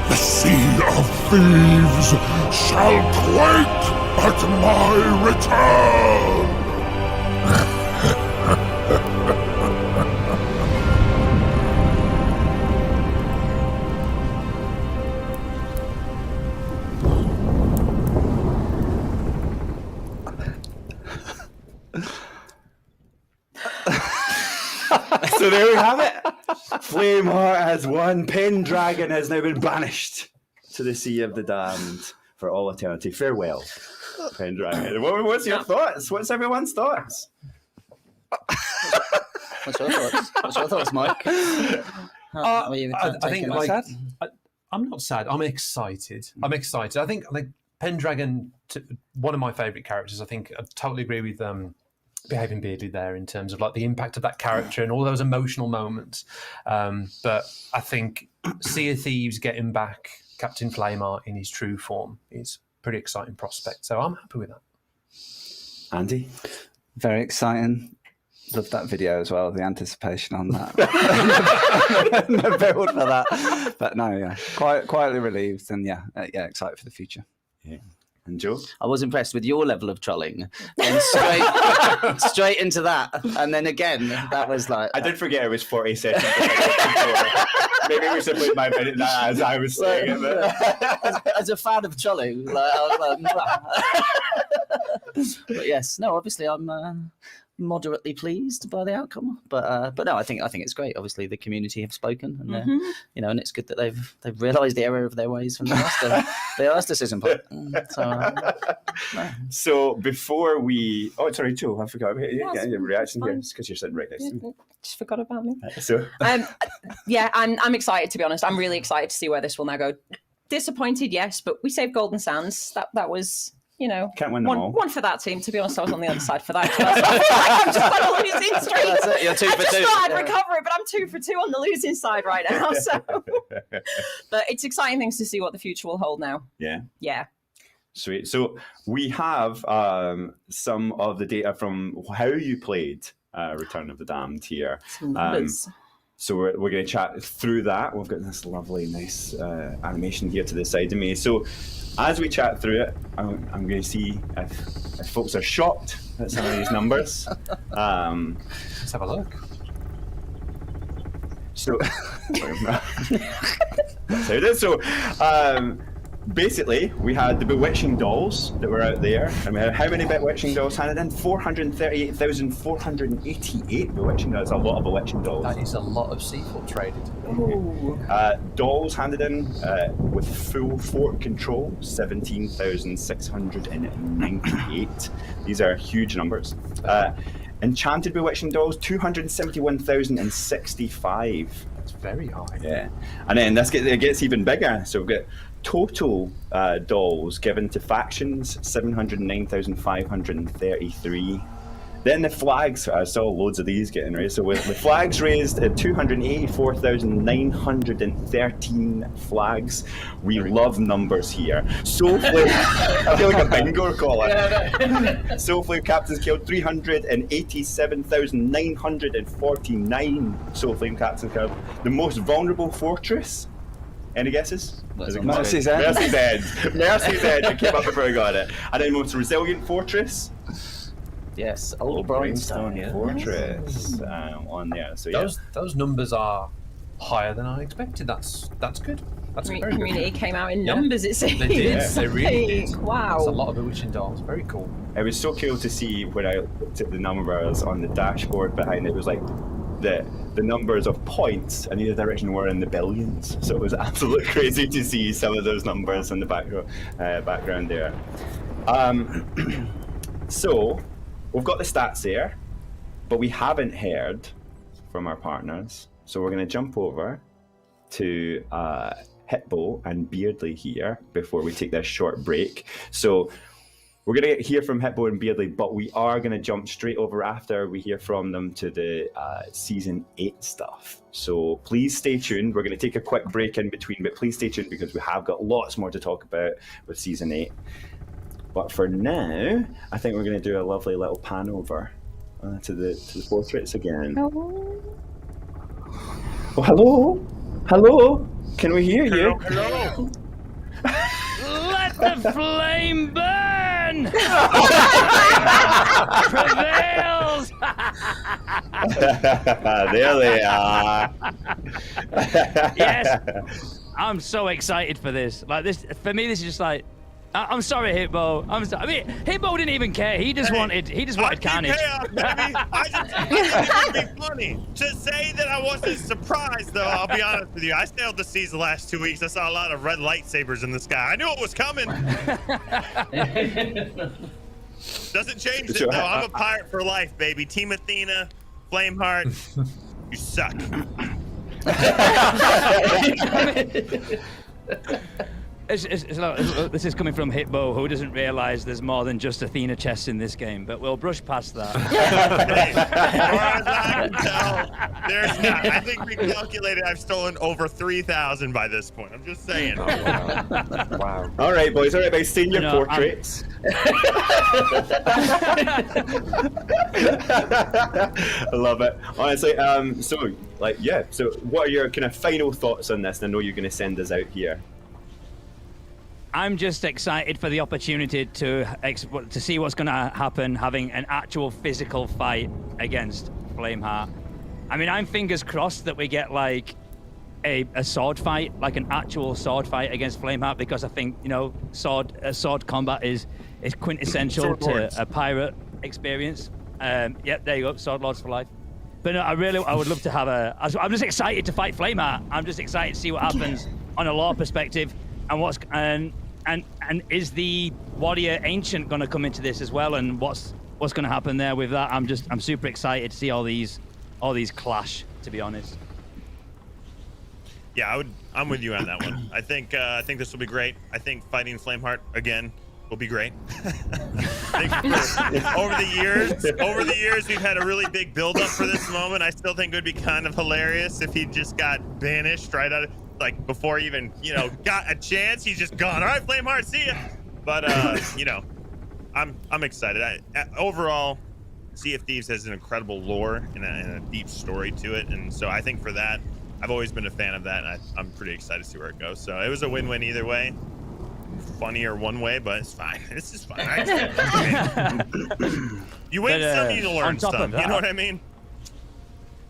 The Sea of Thieves shall quake at my return. So there we have it. Flameheart has won. Pendragon has now been banished to the Sea of the Damned for all eternity. Farewell, Pendragon. What's your thoughts? What's everyone's thoughts? What's your thoughts, Mike? How are you I think taking it? I'm not sad. I'm excited. I think Pendragon, one of my favourite characters. I think I totally agree with Behaving Beardly there in terms of like the impact of that character and all those emotional moments. But I think Sea of Thieves getting back Captain Flameheart in his true form is a pretty exciting prospect. So I'm happy with that. Andy? Very exciting. Love that video as well, the anticipation on that. The build for that. But no, yeah, quietly relieved and yeah, excited for the future. Yeah. And Joe? I was impressed with your level of trolling. Then straight into that. And then again, that was like... I did forget it was 40 seconds. Maybe we should put my minute that as I was saying it. But... as a fan of trolling, like, I was but yes, no, obviously I'm moderately pleased by the outcome. But no, I think it's great. Obviously, the community have spoken, and and it's good that they've realised the error of their ways from the last decision point. So before we, sorry, Joe, I forgot about your reaction here because you're sitting right next to me. Just forgot about me. So yeah, I'm excited, to be honest. I'm really excited to see where this will now go. Disappointed, yes, but we saved Golden Sands. That was. Can't win them all. One for that team. To be honest, I was on the other side for that. I'm just on a losing streak. That's it, you're 2 for 2. I just thought I'd recover it, but I'm 2 for 2 on the losing side right now. So, but it's exciting things to see what the future will hold now. Yeah. Sweet. So we have some of the data from how you played Return of the Damned here. So we're going to chat through that. We've got this lovely, nice animation here to the side of me. So as we chat through it, I'm going to see if folks are shocked at some of these numbers. Let's have a look. So, basically, we had the Bewitching Dolls that were out there. And we had how many Bewitching Dolls handed in? 438,488 Bewitching Dolls. That's a lot of Bewitching Dolls. That is a lot of C4 traded. Dolls handed in with full fort control, 17,698. These are huge numbers. Enchanted Bewitching Dolls, 271,065. That's very high. Yeah. And then it gets even bigger. So we've got total dolls given to factions, 709,533. Then the flags, I saw loads of these getting raised. So with the flags raised at 284,913 flags. We love numbers here. Soulflame, I feel like a bingo caller. Soulflame captains killed 387,949 Soulflame captains killed. The most vulnerable fortress? Any guesses? Mercy's Edge. Mercy's Edge. Mercy's Edge. I came up before I got it. And then most resilient fortress? Yes, Old Brightstone Fortress on there. So yeah, those numbers are higher than I expected. That's good. That's very Community good. came out in numbers. It seems. They did. They really did. Wow. That's a lot of bewitching dolls. Very cool. it was so cool to see when I looked at the numbers on the dashboard behind it. It was like the numbers of points in either direction were in the billions. So it was absolutely crazy to see some of those numbers in the background there. So we've got the stats there, but we haven't heard from our partners. So we're going to jump over to Hitbo and Beardley here before we take this short break. So we're going to hear from Hitbo and Beardley, but we are going to jump straight over after we hear from them to the Season 8 stuff. So please stay tuned. We're going to take a quick break in between, but please stay tuned because we have got lots more to talk about with Season 8. But for now, I think we're going to do a lovely little pan over to the portraits again. Hello. Oh, hello? Hello? Can we hear you? Hello. Let the flame burn! Prevails! There they are. Yes, I'm so excited for this. Like this, for me, this is just like. I'm sorry, Hitbo. I'm sorry. I mean, Hitbo didn't even care. He just wanted carnage. I just thought it would be funny to say that I wasn't surprised, though. I'll be honest with you. I sailed the seas the last 2 weeks. I saw a lot of red lightsabers in the sky. I knew it was coming. Doesn't change it, though. I'm a pirate for life, baby. Team Athena, Flameheart, you suck. This is coming from Hitbo, who doesn't realise there's more than just Athena chests in this game, but we'll brush past that. Hey, as far as I can tell, there's not. I think we calculated I've stolen over 3,000 by this point. I'm just saying. Oh, wow. Wow. All right, boys. Stay in your portraits. I love it. Honestly, so what are your kind of final thoughts on this? And I know you're going to send us out here. I'm just excited for the opportunity to see what's going to happen, having an actual physical fight against Flameheart. I mean, I'm fingers crossed that we get like a sword fight, like an actual sword fight against Flameheart, because I think, you know, sword combat is quintessential to a pirate experience. Yep, there you go, Sword Lords for life. But no, I would love to have I'm just excited to fight Flameheart. I'm just excited to see what happens on a lore perspective. And is the warrior ancient going to come into this as well? And what's going to happen there with that? I'm super excited to see all these clash. To be honest. Yeah, I'm with you on that one. I think this will be great. I think fighting Flameheart again will be great. over the years, we've had a really big build-up for this moment. I still think it would be kind of hilarious if he just got banished right out of. Like before he even, got a chance, he's just gone. All right, Flameheart, see ya. But I'm excited. Overall, Sea of Thieves has an incredible lore and a deep story to it, and so I think for that, I've always been a fan of that, and I'm pretty excited to see where it goes. So it was a win-win either way. Funnier one way, but it's fine. It's just fine. You win some, you learn some. You know what I mean?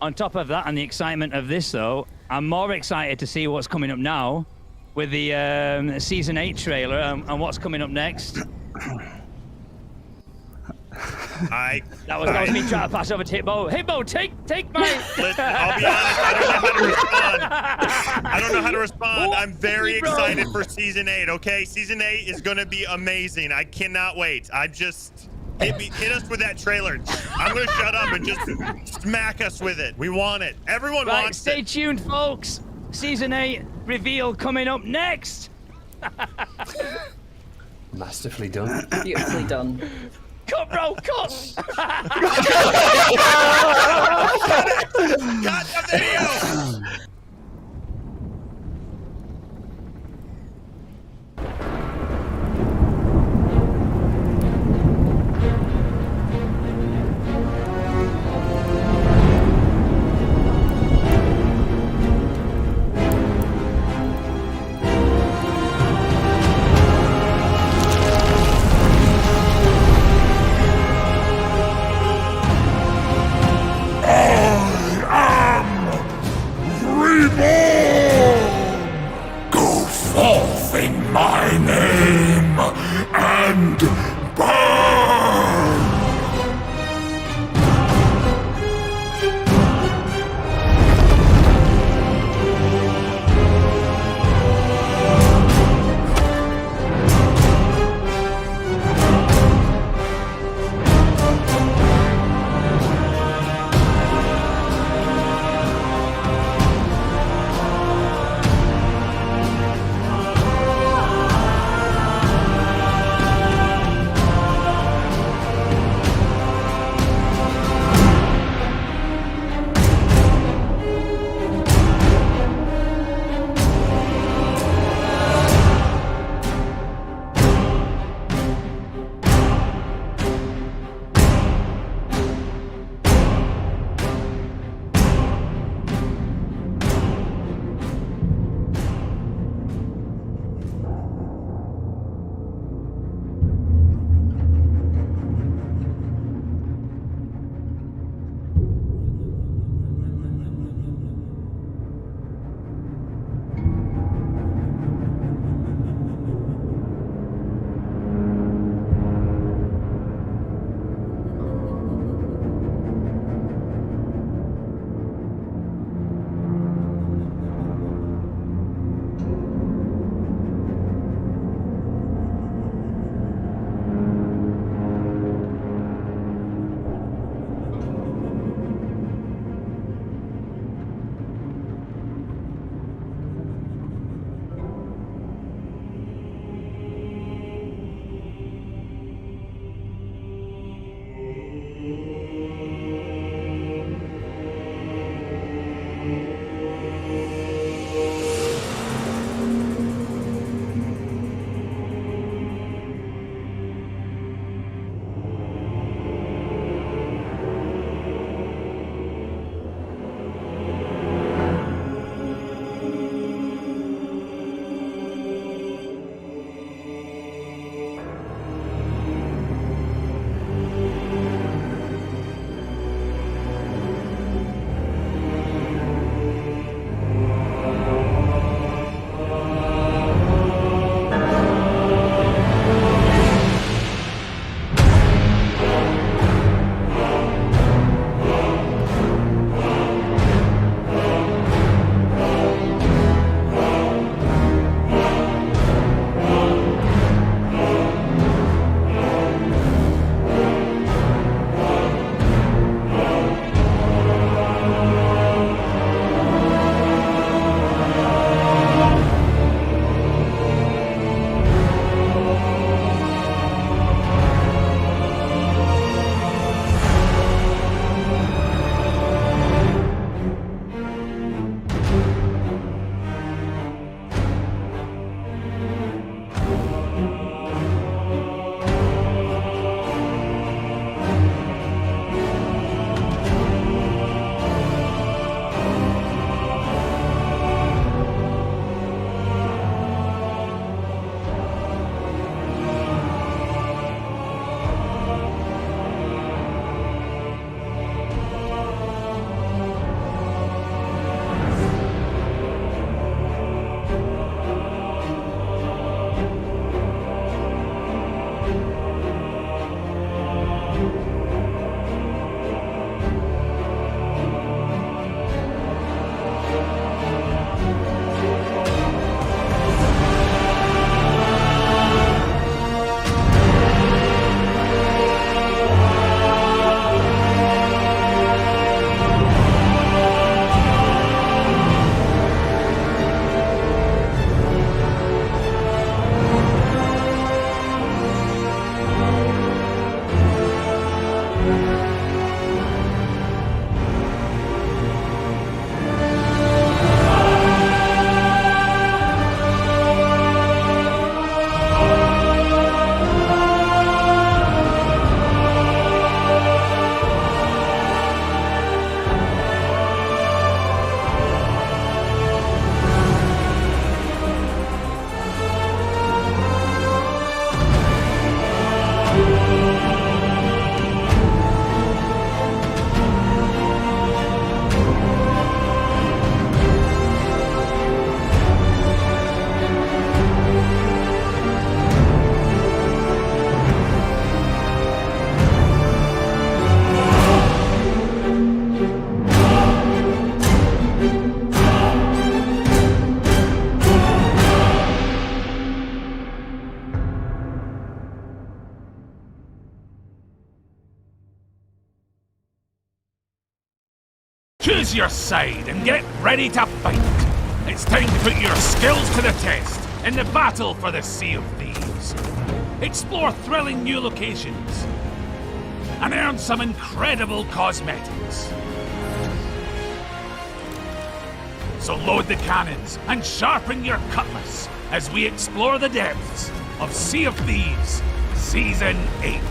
On top of that, and the excitement of this, though, I'm more excited to see what's coming up now with the Season 8 trailer and what's coming up next. That was me trying to pass over to Hitbo. Hitbo, take my... Listen, I'll be honest, I don't know how to respond. I'm very excited for Season 8, okay? Season 8 is going to be amazing. I cannot wait. Hit us with that trailer. I'm going to shut up and just smack us with it. We want it. Everyone wants it. Stay tuned, folks. Season 8 reveal coming up next. Masterfully done. Beautifully done. Cut, bro, cut! Cut the video! choose your side and get ready to fight. It's time to put your skills to the test in the battle for the Sea of Thieves. Explore thrilling new locations and earn some incredible cosmetics. So load the cannons and sharpen your cutlass as we explore the depths of Sea of Thieves Season 8.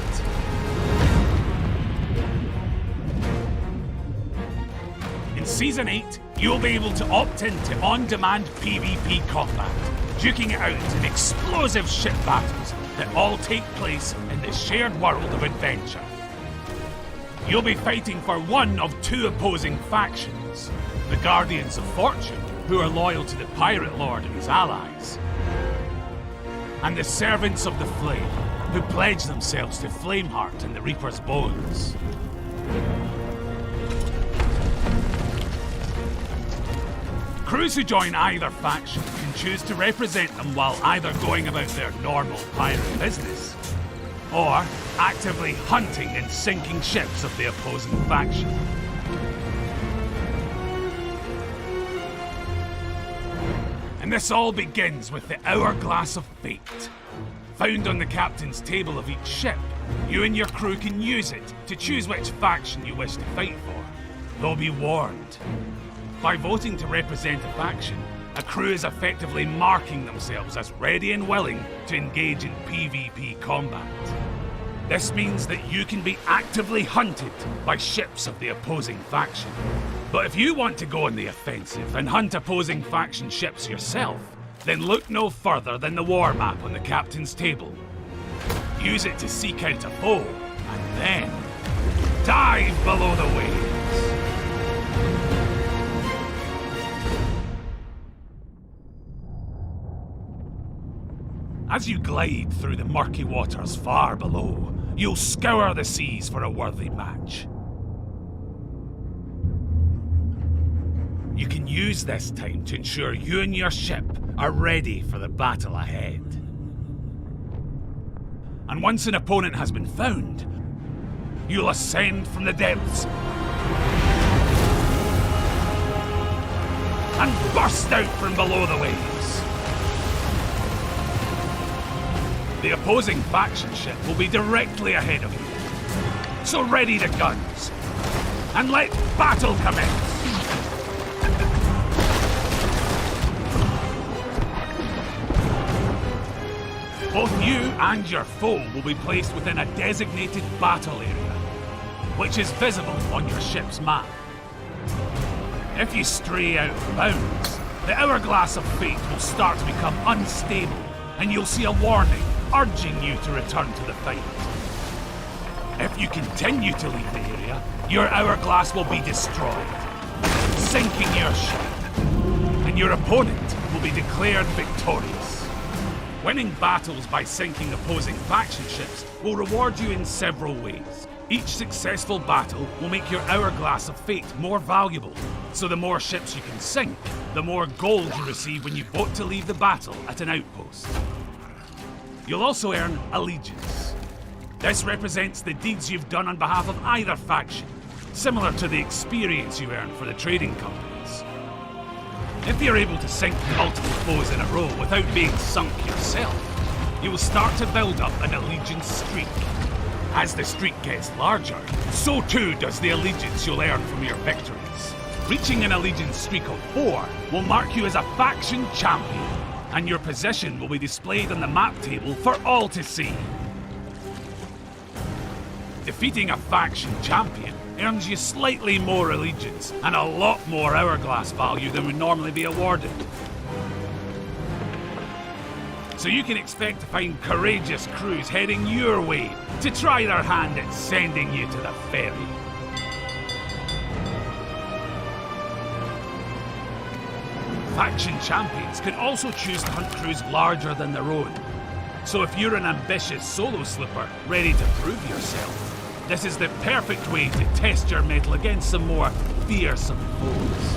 In Season 8, you'll be able to opt into on-demand PvP combat, duking it out in explosive ship battles that all take place in the shared world of adventure. You'll be fighting for one of two opposing factions, the Guardians of Fortune, who are loyal to the Pirate Lord and his allies, and the Servants of the Flame, who pledge themselves to Flameheart and the Reaper's Bones. Crews who join either faction can choose to represent them while either going about their normal pirate business, or actively hunting and sinking ships of the opposing faction. And this all begins with the Hourglass of Fate. Found on the captain's table of each ship, you and your crew can use it to choose which faction you wish to fight for. Though be warned, by voting to represent a faction, a crew is effectively marking themselves as ready and willing to engage in PvP combat. This means that you can be actively hunted by ships of the opposing faction. But if you want to go on the offensive and hunt opposing faction ships yourself, then look no further than the war map on the captain's table. Use it to seek out a foe, and then dive below the waves. As you glide through the murky waters far below, you'll scour the seas for a worthy match. You can use this time to ensure you and your ship are ready for the battle ahead. And once an opponent has been found, you'll ascend from the depths and burst out from below the waves. The opposing faction ship will be directly ahead of you. So ready the guns, and let battle commence! Both you and your foe will be placed within a designated battle area, which is visible on your ship's map. If you stray out of bounds, the Hourglass of Fate will start to become unstable, and you'll see a warning urging you to return to the fight. If you continue to leave the area, your hourglass will be destroyed, sinking your ship, and your opponent will be declared victorious. Winning battles by sinking opposing faction ships will reward you in several ways. Each successful battle will make your Hourglass of Fate more valuable, so the more ships you can sink, the more gold you receive when you vote to leave the battle at an outpost. You'll also earn allegiance. This represents the deeds you've done on behalf of either faction, similar to the experience you earn for the trading companies. If you're able to sink multiple foes in a row without being sunk yourself, you will start to build up an allegiance streak. As the streak gets larger, so too does the allegiance you'll earn from your victories. Reaching an allegiance streak of 4 will mark you as a faction champion, and your position will be displayed on the map table for all to see. Defeating a faction champion earns you slightly more allegiance and a lot more hourglass value than would normally be awarded. So you can expect to find courageous crews heading your way to try their hand at sending you to the ferry. Faction champions can also choose to hunt crews larger than their own. So if you're an ambitious solo slipper ready to prove yourself, this is the perfect way to test your mettle against some more fearsome foes.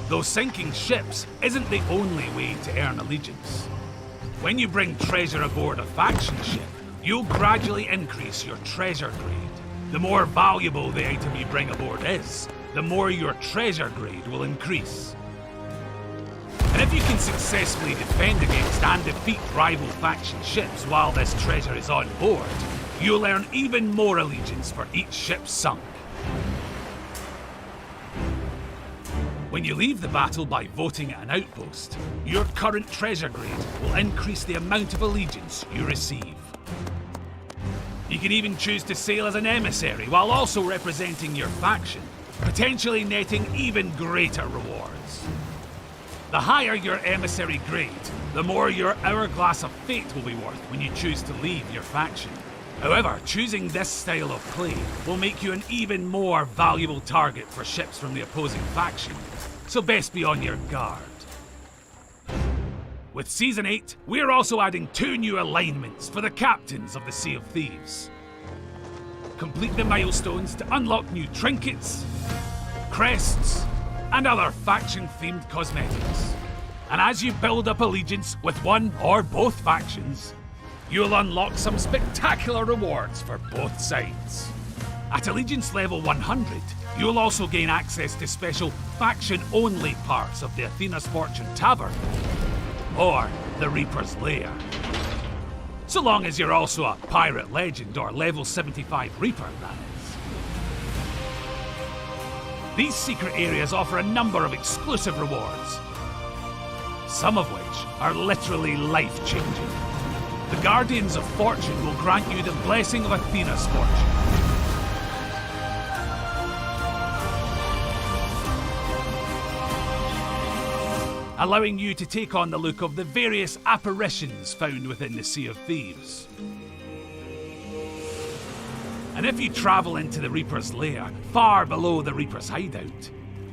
Though sinking ships isn't the only way to earn allegiance. When you bring treasure aboard a faction ship, you'll gradually increase your treasure grade. The more valuable the item you bring aboard is, the more your treasure grade will increase. And if you can successfully defend against and defeat rival faction ships while this treasure is on board, you'll earn even more allegiance for each ship sunk. When you leave the battle by voting at an outpost, your current treasure grade will increase the amount of allegiance you receive. You can even choose to sail as an emissary while also representing your faction, potentially netting even greater rewards. The higher your emissary grade, the more your Hourglass of Fate will be worth when you choose to leave your faction. However, choosing this style of play will make you an even more valuable target for ships from the opposing faction, so best be on your guard. With Season 8, we're also adding 2 new alignments for the captains of the Sea of Thieves. Complete the milestones to unlock new trinkets, crests, and other faction-themed cosmetics. And as you build up allegiance with one or both factions, you'll unlock some spectacular rewards for both sides. At allegiance level 100, you'll also gain access to special faction-only parts of the Athena's Fortune Tavern, or the Reaper's Lair. So long as you're also a Pirate Legend or level 75 Reaper, that is. These secret areas offer a number of exclusive rewards, some of which are literally life-changing. The Guardians of Fortune will grant you the blessing of Athena's Fortune, allowing you to take on the look of the various apparitions found within the Sea of Thieves. And if you travel into the Reaper's Lair, far below the Reaper's hideout,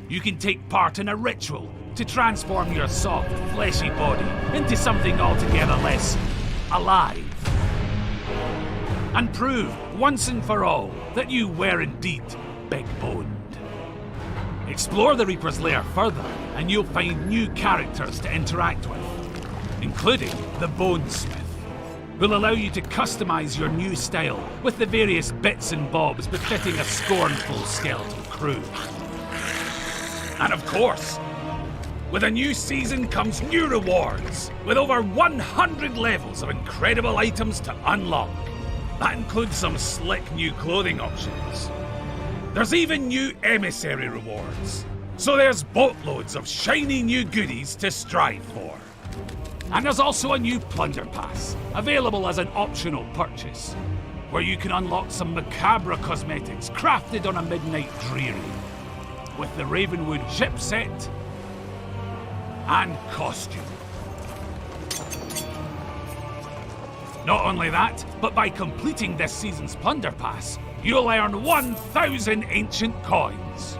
you can take part in a ritual to transform your soft, fleshy body into something altogether less alive. And prove once and for all that you were indeed big-boned. Explore the Reaper's Lair further, and you'll find new characters to interact with, including the Bonesmith, who'll allow you to customize your new style with the various bits and bobs befitting a scornful skeletal crew. And of course, with a new season comes new rewards, with over 100 levels of incredible items to unlock. That includes some slick new clothing options. There's even new emissary rewards, so there's boatloads of shiny new goodies to strive for. And there's also a new Plunder Pass, available as an optional purchase, where you can unlock some macabre cosmetics crafted on a midnight dreary, with the Ravenwood ship set and costume. Not only that, but by completing this season's Plunder Pass, you'll earn 1,000 ancient coins.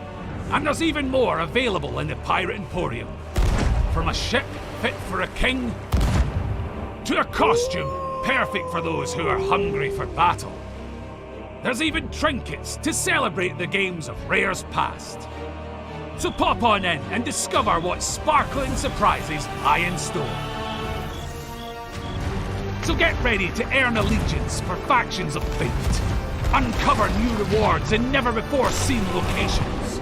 And there's even more available in the Pirate Emporium. From a ship fit for a king, to a costume perfect for those who are hungry for battle. There's even trinkets to celebrate the games of Rare's past. So pop on in and discover what sparkling surprises lie in store. So get ready to earn allegiance for factions of fate, uncover new rewards in never-before-seen locations,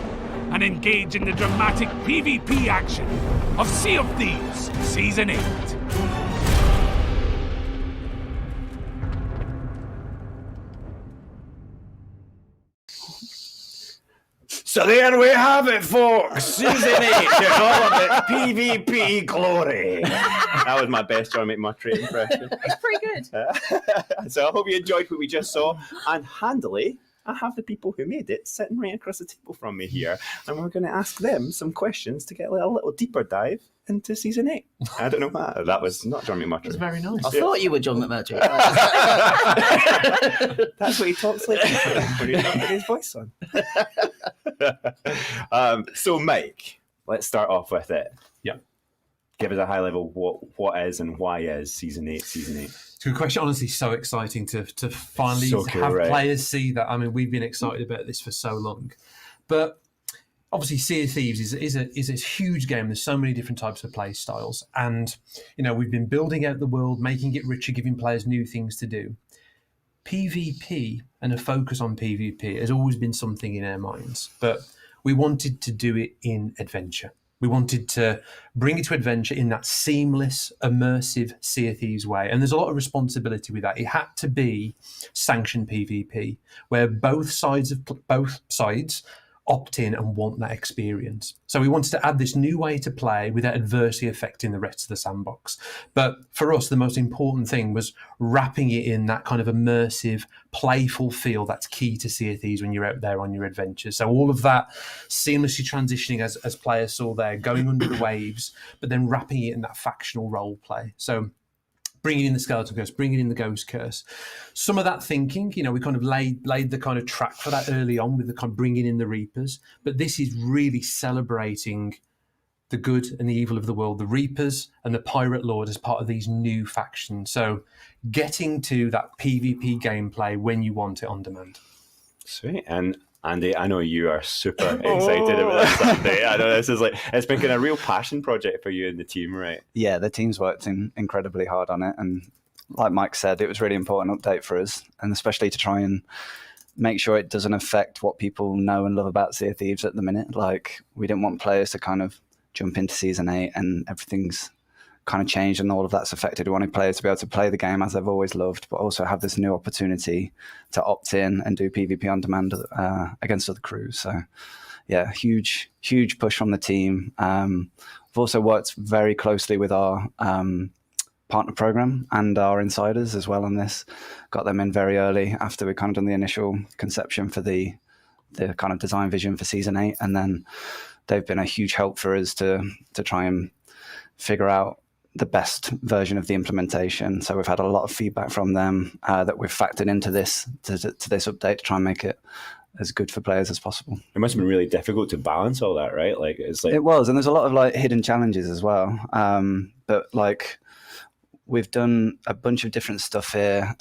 and engage in the dramatic PvP action of Sea of Thieves Season 8. So there we have it, folks. Season 8 and all of its PvP glory. That was my best John McMurtry impression. It's pretty good. So I hope you enjoyed what we just saw. And handily, I have the people who made it sitting right across the table from me here. And we're going to ask them some questions to get a little deeper dive into Season 8. I don't know why. That was not John McMurtry. That's very nice. I thought you were John McMurtry. That's what he talks like when he's not getting his voice on. So, Mike, let's start off with it. Yeah. Give us a high level what is and why is Season 8 Season 8. It's a good question. Honestly, so exciting to finally So cool, have right? players see that. I mean, we've been excited about this for so long. But obviously, Sea of Thieves is a huge game. There's so many different types of play styles. And, we've been building out the world, making it richer, giving players new things to do. PvP and a focus on PvP has always been something in our minds, but we wanted to do it in adventure. We wanted to bring it to adventure in that seamless, immersive Sea of Thieves way. And there's a lot of responsibility with that. It had to be sanctioned PvP, where both sides opt in and want that experience. So we wanted to add this new way to play without adversely affecting the rest of the sandbox. But for us, the most important thing was wrapping it in that kind of immersive, playful feel that's key to Sea of Thieves when you're out there on your adventures. So all of that seamlessly transitioning, as players saw there, going under the waves, but then wrapping it in that factional role play. So bringing in the Skeleton Curse, bringing in the Ghost Curse. Some of that thinking, we kind of laid the kind of track for that early on with the kind of bringing in the Reapers. But this is really celebrating the good and the evil of the world, the Reapers and the Pirate Lord as part of these new factions. So getting to that PvP gameplay when you want it on demand. Sweet. And Andy, I know you are super excited about this Sunday. I know this is it's been a real passion project for you and the team, right? Yeah, the team's worked incredibly hard on it. And like Mike said, it was a really important update for us, and especially to try and make sure it doesn't affect what people know and love about Sea of Thieves at the minute. We didn't want players to kind of jump into Season 8 and everything's kind of changed and all of that's affected. We wanted players to be able to play the game as they've always loved, but also have this new opportunity to opt in and do PvP on demand against other crews. So yeah, huge push from the team. We've also worked very closely with our partner program and our insiders as well on this. Got them in very early after we kind of done the initial conception for the kind of design vision for Season 8. And then they've been a huge help for us to try and figure out the best version of the implementation. So we've had a lot of feedback from them that we've factored into this to this update to try and make it as good for players as possible. It must have been really difficult to balance all that, right? It was, and there's a lot of hidden challenges as well. But we've done a bunch of different stuff here.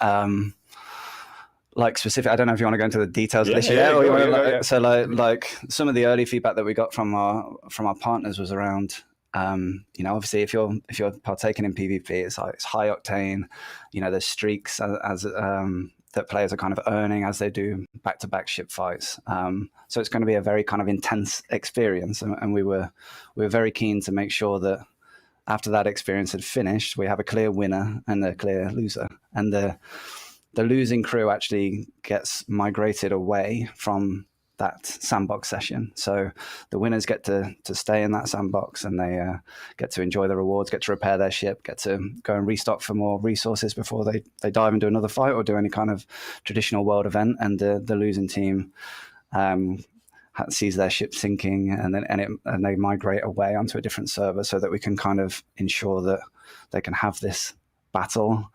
Specific, I don't know if you want to go into the details of this yet. So some of the early feedback that we got from our partners was around, obviously if you're partaking in PvP, it's high octane. There's streaks as that players are kind of earning as they do back-to-back ship fights. So it's going to be a very kind of intense experience, and we were very keen to make sure that after that experience had finished, we have a clear winner and a clear loser, and the losing crew actually gets migrated away from that sandbox session. So the winners get to stay in that sandbox, and they get to enjoy the rewards, get to repair their ship, get to go and restock for more resources before they dive into another fight or do any kind of traditional world event. And the losing team sees their ship sinking, and they migrate away onto a different server so that we can kind of ensure that they can have this battle,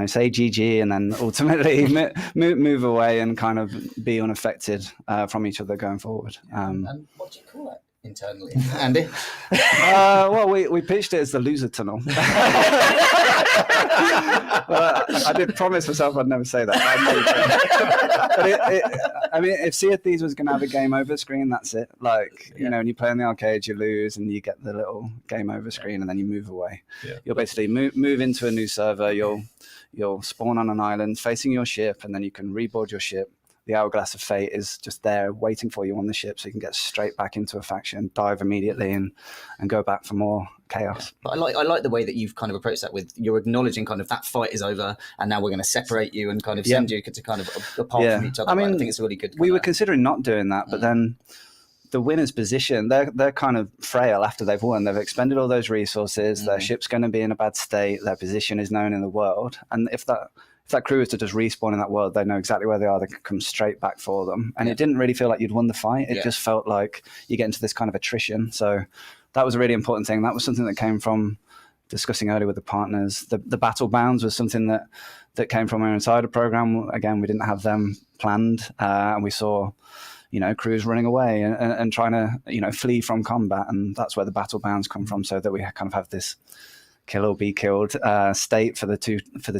say GG, and then ultimately move away and kind of be unaffected from each other going forward. And what do you call it internally, Andy? Well, we pitched it as the loser tunnel. I did promise myself I'd never say that. But if Sea of Thieves was going to have a game over screen, that's it. When you play in the arcade, you lose and you get the little game over screen, and then you move away. Yeah. You'll basically move into a new server. You'll spawn on an island facing your ship, and then you can reboard your ship. The Hourglass of Fate is just there waiting for you on the ship, so you can get straight back into a faction, dive immediately, and go back for more chaos. But I like the way that you've kind of approached that, with you're acknowledging kind of that fight is over, and now we're going to separate you and kind of send you to kind of apart from each other. I think it's really good. We were considering not doing that, but then the winner's position, they're kind of frail after they've won. They've expended all those resources. Their ship's going to be in a bad state. Their position is known in the world, and if that crew is to just respawn in that world, they know exactly where they are. They can come straight back for them. And it didn't really feel like you'd won the fight. It just felt like you get into this kind of attrition. So that was a really important thing. That was something that came from discussing earlier with the partners. The battle bounds was something that came from our insider program. Again, we didn't have them planned. And we saw, crews running away and trying to, flee from combat. And that's where the battle bounds come from, so that we kind of have this kill or be killed state for the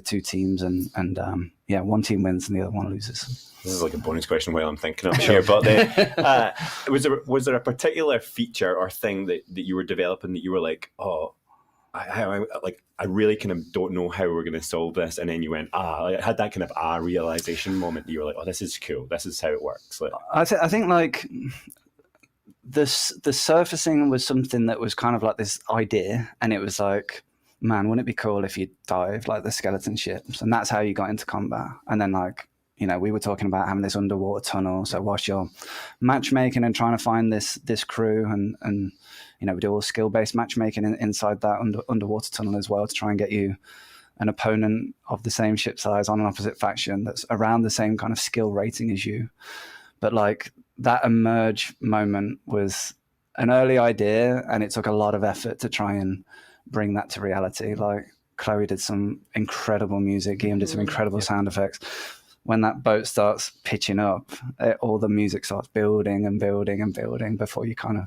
two teams, and one team wins and the other one loses. This is like a bonus question while I'm thinking of it here, but was there a particular feature or thing that you were developing that you were like, oh, I really kind of don't know how we're going to solve this. And then you went, I had that kind of realization moment. That you were like, oh, this is cool. This is how it works. Like, I think like the surfacing was something that was kind of like this idea, and it was like, man, wouldn't it be cool if you dived like the skeleton ships? And that's how you got into combat. And then like, you know, we were talking about having this underwater tunnel. So whilst you're matchmaking and trying to find this crew, and you know, we do all skill-based matchmaking inside that underwater tunnel as well to try and get you an opponent of the same ship size on an opposite faction that's around the same kind of skill rating as you. But like that emerge moment was an early idea, and it took a lot of effort to try and bring that to reality. Like Chloe did some incredible music, Guillaume did some incredible sound effects. When that boat starts pitching up, all the music starts building and building and building before you kind of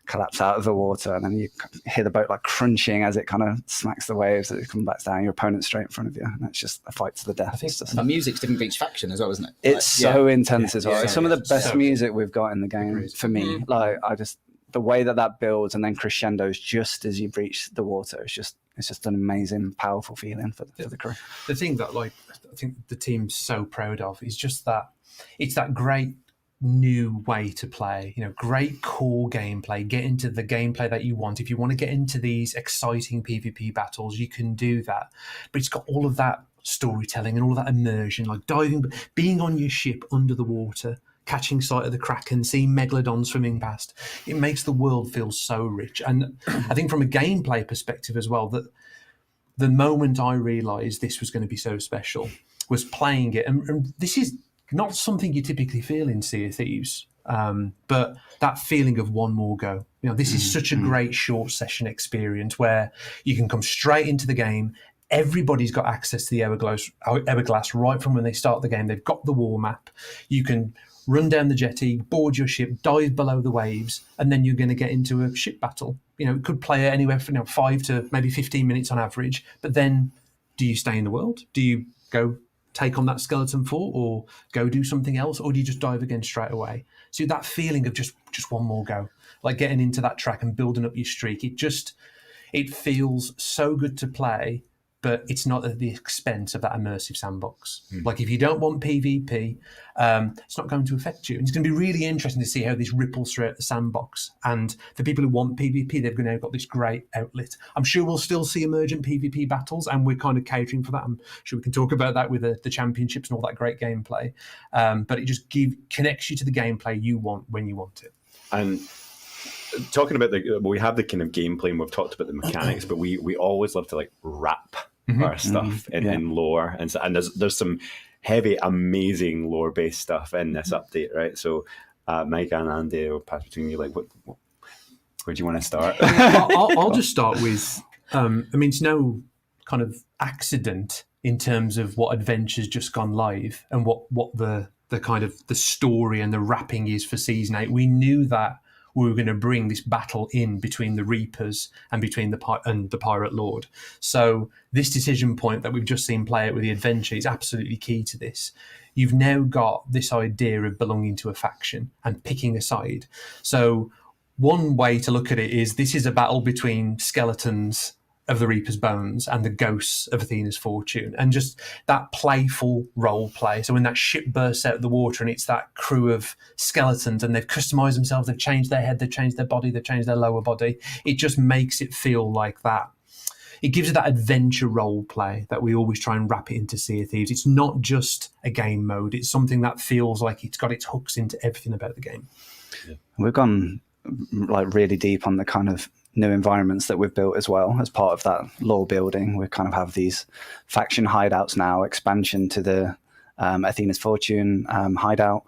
collapse out of the water, and then you hear the boat like crunching as it kind of smacks the waves as it comes back down. Your opponent's straight in front of you, and it's just a fight to the death. The music's different for each faction as well, isn't it? It's so intense as well. It's some of the best music we've got in the game for me. Like the way that builds and then crescendos just as you breach the water, it's just an amazing, powerful feeling for the crew. The thing that I think the team's so proud of is just that it's that great new way to play, you know, great core gameplay, get into the gameplay that you want. If you want to get into these exciting PvP battles, you can do that. But it's got all of that storytelling and all of that immersion, like diving, being on your ship under the water, catching sight of the Kraken, seeing megalodons swimming past. It makes the world feel so rich. And I think from a gameplay perspective as well, that the moment I realised this was going to be so special was playing it. And this is not something you typically feel in Sea of Thieves, but that feeling of one more go. You know, this is such a great short session experience where you can come straight into the game. Everybody's got access to the hourglass right from when they start the game. They've got the war map. You can run down the jetty, board your ship, dive below the waves, and then you're going to get into a ship battle. You know, it could play anywhere from 5 to maybe 15 minutes on average. But then, do you stay in the world? Do you go take on that skeleton fort, or go do something else, or do you just dive again straight away? So that feeling of just one more go, like getting into that track and building up your streak, it feels so good to play, but it's not at the expense of that immersive sandbox. Like if you don't want PvP, it's not going to affect you. And it's going to be really interesting to see how this ripples throughout the sandbox. And for people who want PvP, they've now got this great outlet. I'm sure we'll still see emergent PvP battles, and we're kind of catering for that. I'm sure we can talk about that with the championships and all that great gameplay. But it just connects you to the gameplay you want when you want it. And talking about we have the kind of gameplay and we've talked about the mechanics, but we always love to like wrap our stuff in lore, and there's some heavy, amazing lore based stuff in this update, right? So Mike and Andy, will pass between you. Like, where do you want to start? I'll just start with I mean, it's no kind of accident in terms of what adventure's just gone live and what the kind of the story and the wrapping is for Season 8. We knew that we were going to bring this battle in between the Reapers and between the Pirate Lord. So this decision point that we've just seen play out with the adventure is absolutely key to this. You've now got this idea of belonging to a faction and picking a side. So one way to look at it is this is a battle between skeletons of the Reaper's bones and the ghosts of Athena's fortune, and just that playful role play. So when that ship bursts out of the water and it's that crew of skeletons and they've customized themselves, they've changed their head, they've changed their body, they've changed their lower body, it just makes it feel like that. It gives it that adventure role play that we always try and wrap it into Sea of Thieves. It's not just a game mode, it's something that feels like it's got its hooks into everything about the game. We've gone like really deep on the kind of new environments that we've built as well as part of that lore building. We kind of have these faction hideouts now, expansion to the Athena's Fortune hideout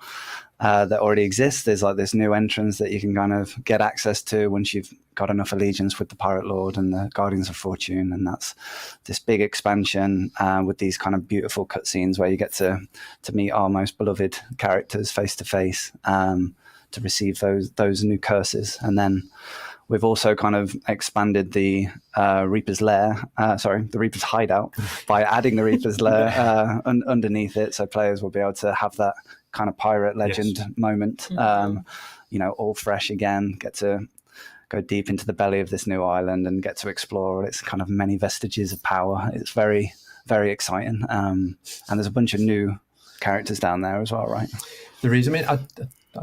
that already exists. There's like this new entrance that you can kind of get access to once you've got enough allegiance with the Pirate Lord and the Guardians of Fortune, and that's this big expansion with these kind of beautiful cutscenes where you get to meet our most beloved characters face to face to receive those new curses. And then we've also kind of expanded the Reaper's Lair, the Reaper's Hideout, by adding the Reaper's Lair underneath it, so players will be able to have that kind of pirate legend moment, all fresh again, get to go deep into the belly of this new island and get to explore its kind of many vestiges of power. It's very, very exciting. And there's a bunch of new characters down there as well, right? There is. I mean, I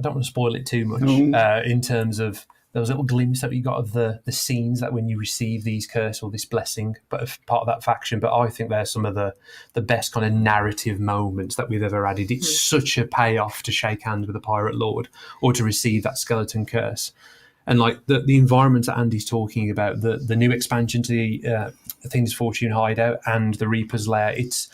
don't want to spoil it too much in terms of there was a little glimpse that you got of the scenes that when you receive these curse or this blessing, but of part of that faction. But I think they're some of the best kind of narrative moments that we've ever added. It's such a payoff to shake hands with a pirate lord or to receive that skeleton curse. And like the environment that Andy's talking about, the new expansion to the Athena's Fortune hideout and the Reaper's Lair, it's,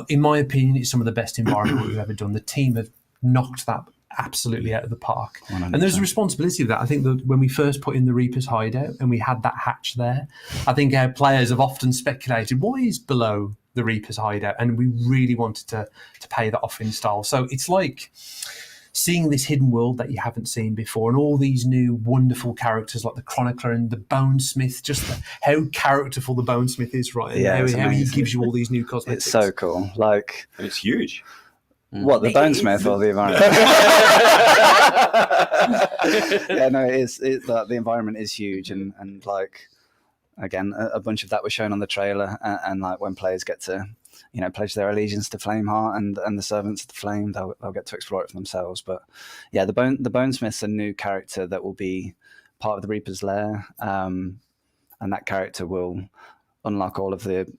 in my opinion, it's some of the best environment we've ever done. The team have knocked that absolutely out of the park. 100%. And there's a responsibility of that. I think that when we first put in the Reaper's hideout and we had that hatch there, I think our players have often speculated, what is below the Reaper's hideout? And we really wanted to pay that off in style. So it's like seeing this hidden world that you haven't seen before and all these new wonderful characters like the Chronicler and the Bonesmith, just how characterful the Bonesmith is, right? And how he gives you all these new cosmetics. It's so cool. Like, and it's huge. What, the Bonesmith or the environment? Yeah, no, it is. The environment is huge, and like, again, a bunch of that was shown on the trailer, and like when players get to, pledge their allegiance to Flameheart and the Servants of the Flame, they'll get to explore it for themselves. But yeah, the Bonesmith's a new character that will be part of the Reaper's Lair, and that character will unlock all of the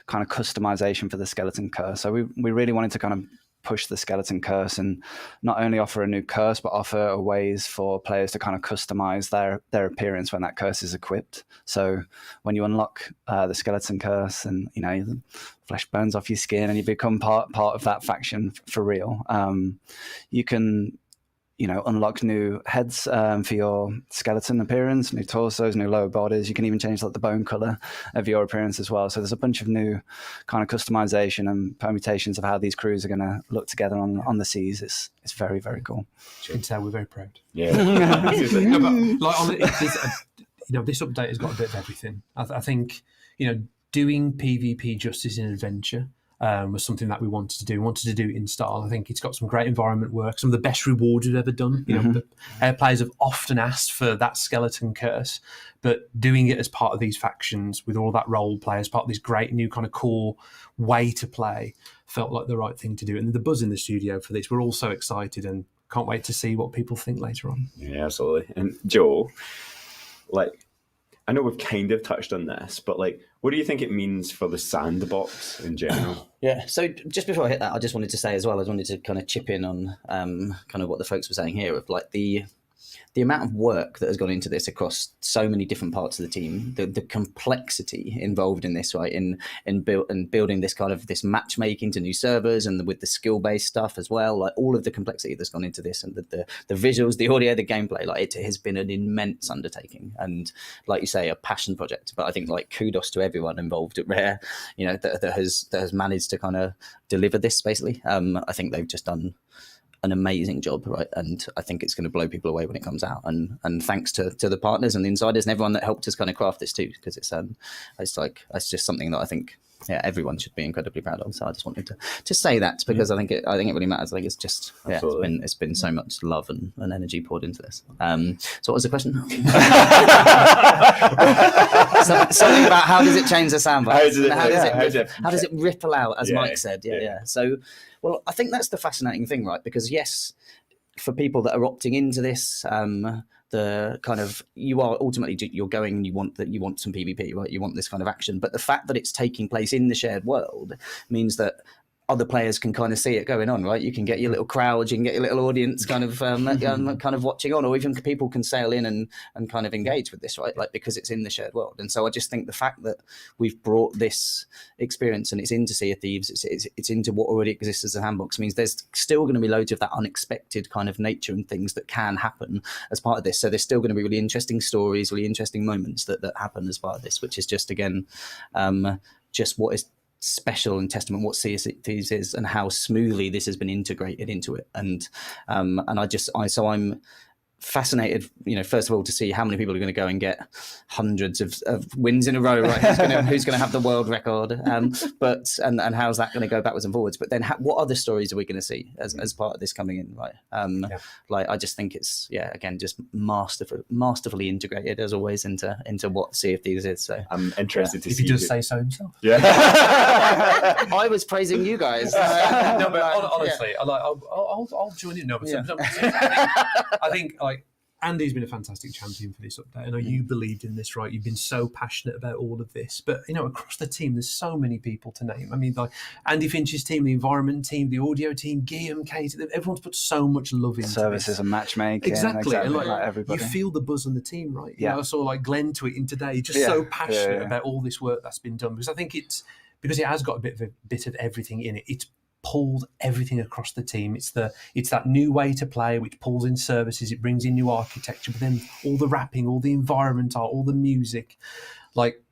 kind of customization for the Skeleton Curse. So we really wanted to kind of push the Skeleton Curse and not only offer a new curse, but offer ways for players to kind of customize their appearance when that curse is equipped. So when you unlock the Skeleton Curse and, the flesh burns off your skin and you become part of that faction for real, you can, unlock new heads for your skeleton appearance, new torsos, new lower bodies. You can even change like the bone color of your appearance as well. So there's a bunch of new kind of customization and permutations of how these crews are going to look together on the seas. It's very, very cool. You can tell we're very proud. Yeah. No, but this update has got a bit of everything. I think, doing PvP justice in adventure was something that we wanted to do. We wanted to do it in style. I think it's got some great environment work, some of the best rewards we've ever done. Our players have often asked for that Skeleton Curse, but doing it as part of these factions with all that role play as part of this great new kind of core way to play felt like the right thing to do. And the buzz in the studio for this, we're all so excited and can't wait to see what people think later on. Yeah, absolutely. And Joe, I know we've kind of touched on this, but what do you think it means for the sandbox in general? Yeah, so just before I hit that, I just wanted to say as well, I wanted to kind of chip in on kind of what the folks were saying here of the amount of work that has gone into this across so many different parts of the team, the complexity involved in this, right, in building this kind of this matchmaking to new servers and with the skill-based stuff as well, like all of the complexity that's gone into this and the visuals, the audio, the gameplay, it has been an immense undertaking and, like you say, a passion project. But I think kudos to everyone involved at Rare, that has managed to kind of deliver this basically. I think they've just done an amazing job, right? And I think it's going to blow people away when it comes out. And thanks to the partners and the insiders and everyone that helped us kind of craft this too, because it's just something that I think everyone should be incredibly proud of. So I just wanted to say that because I think it really matters. I think it's just it's been so much love and energy poured into this. So what was the question? Something about how does it change the sandbox? How does it ripple out, as Mike said? Yeah. So, well, I think that's the fascinating thing, right? Because yes, for people that are opting into this, the kind of you are ultimately you're going and you want some PvP, right? You want this kind of action, but the fact that it's taking place in the shared world means that other players can kind of see it going on, right? You can get your little crowd, you can get your little audience kind of kind of watching on, or even people can sail in and kind of engage with this, right? Because it's in the shared world. And so I just think the fact that we've brought this experience and it's into Sea of Thieves, it's into what already exists as a sandbox, means there's still going to be loads of that unexpected kind of nature and things that can happen as part of this. So there's still going to be really interesting stories, really interesting moments that happen as part of this, which is just, again, just what is special and testament what Sea of Thieves is and how smoothly this has been integrated into it. And I'm fascinated, first of all, to see how many people are going to go and get hundreds of wins in a row, right? Who's going to have the world record? But how's that going to go backwards and forwards? But then, what other stories are we going to see as part of this coming in, right? Like, I just think it's again, just masterfully integrated as always into what Sea of Thieves is. So I'm interested to if see he does say so himself. Yeah, I was praising you guys. No, but honestly, I'll join in. No, but I think like Andy's been a fantastic champion for this update. I know you believed in this, right? You've been so passionate about all of this, but across the team, there's so many people to name. I mean, like Andy Finch's team, the environment team, the audio team, Guillaume, Kate, everyone's put so much love into services this. and matchmaking. Exactly. And like everybody. You feel the buzz on the team, right? Yeah. I saw like Glenn tweeting today, just so passionate about all this work that's been done, because I think because it has got a bit of everything in it. It's pulled everything across the team. It's that new way to play, which pulls in services, it brings in new architecture, but then all the rapping, all the environment art, all the music. Like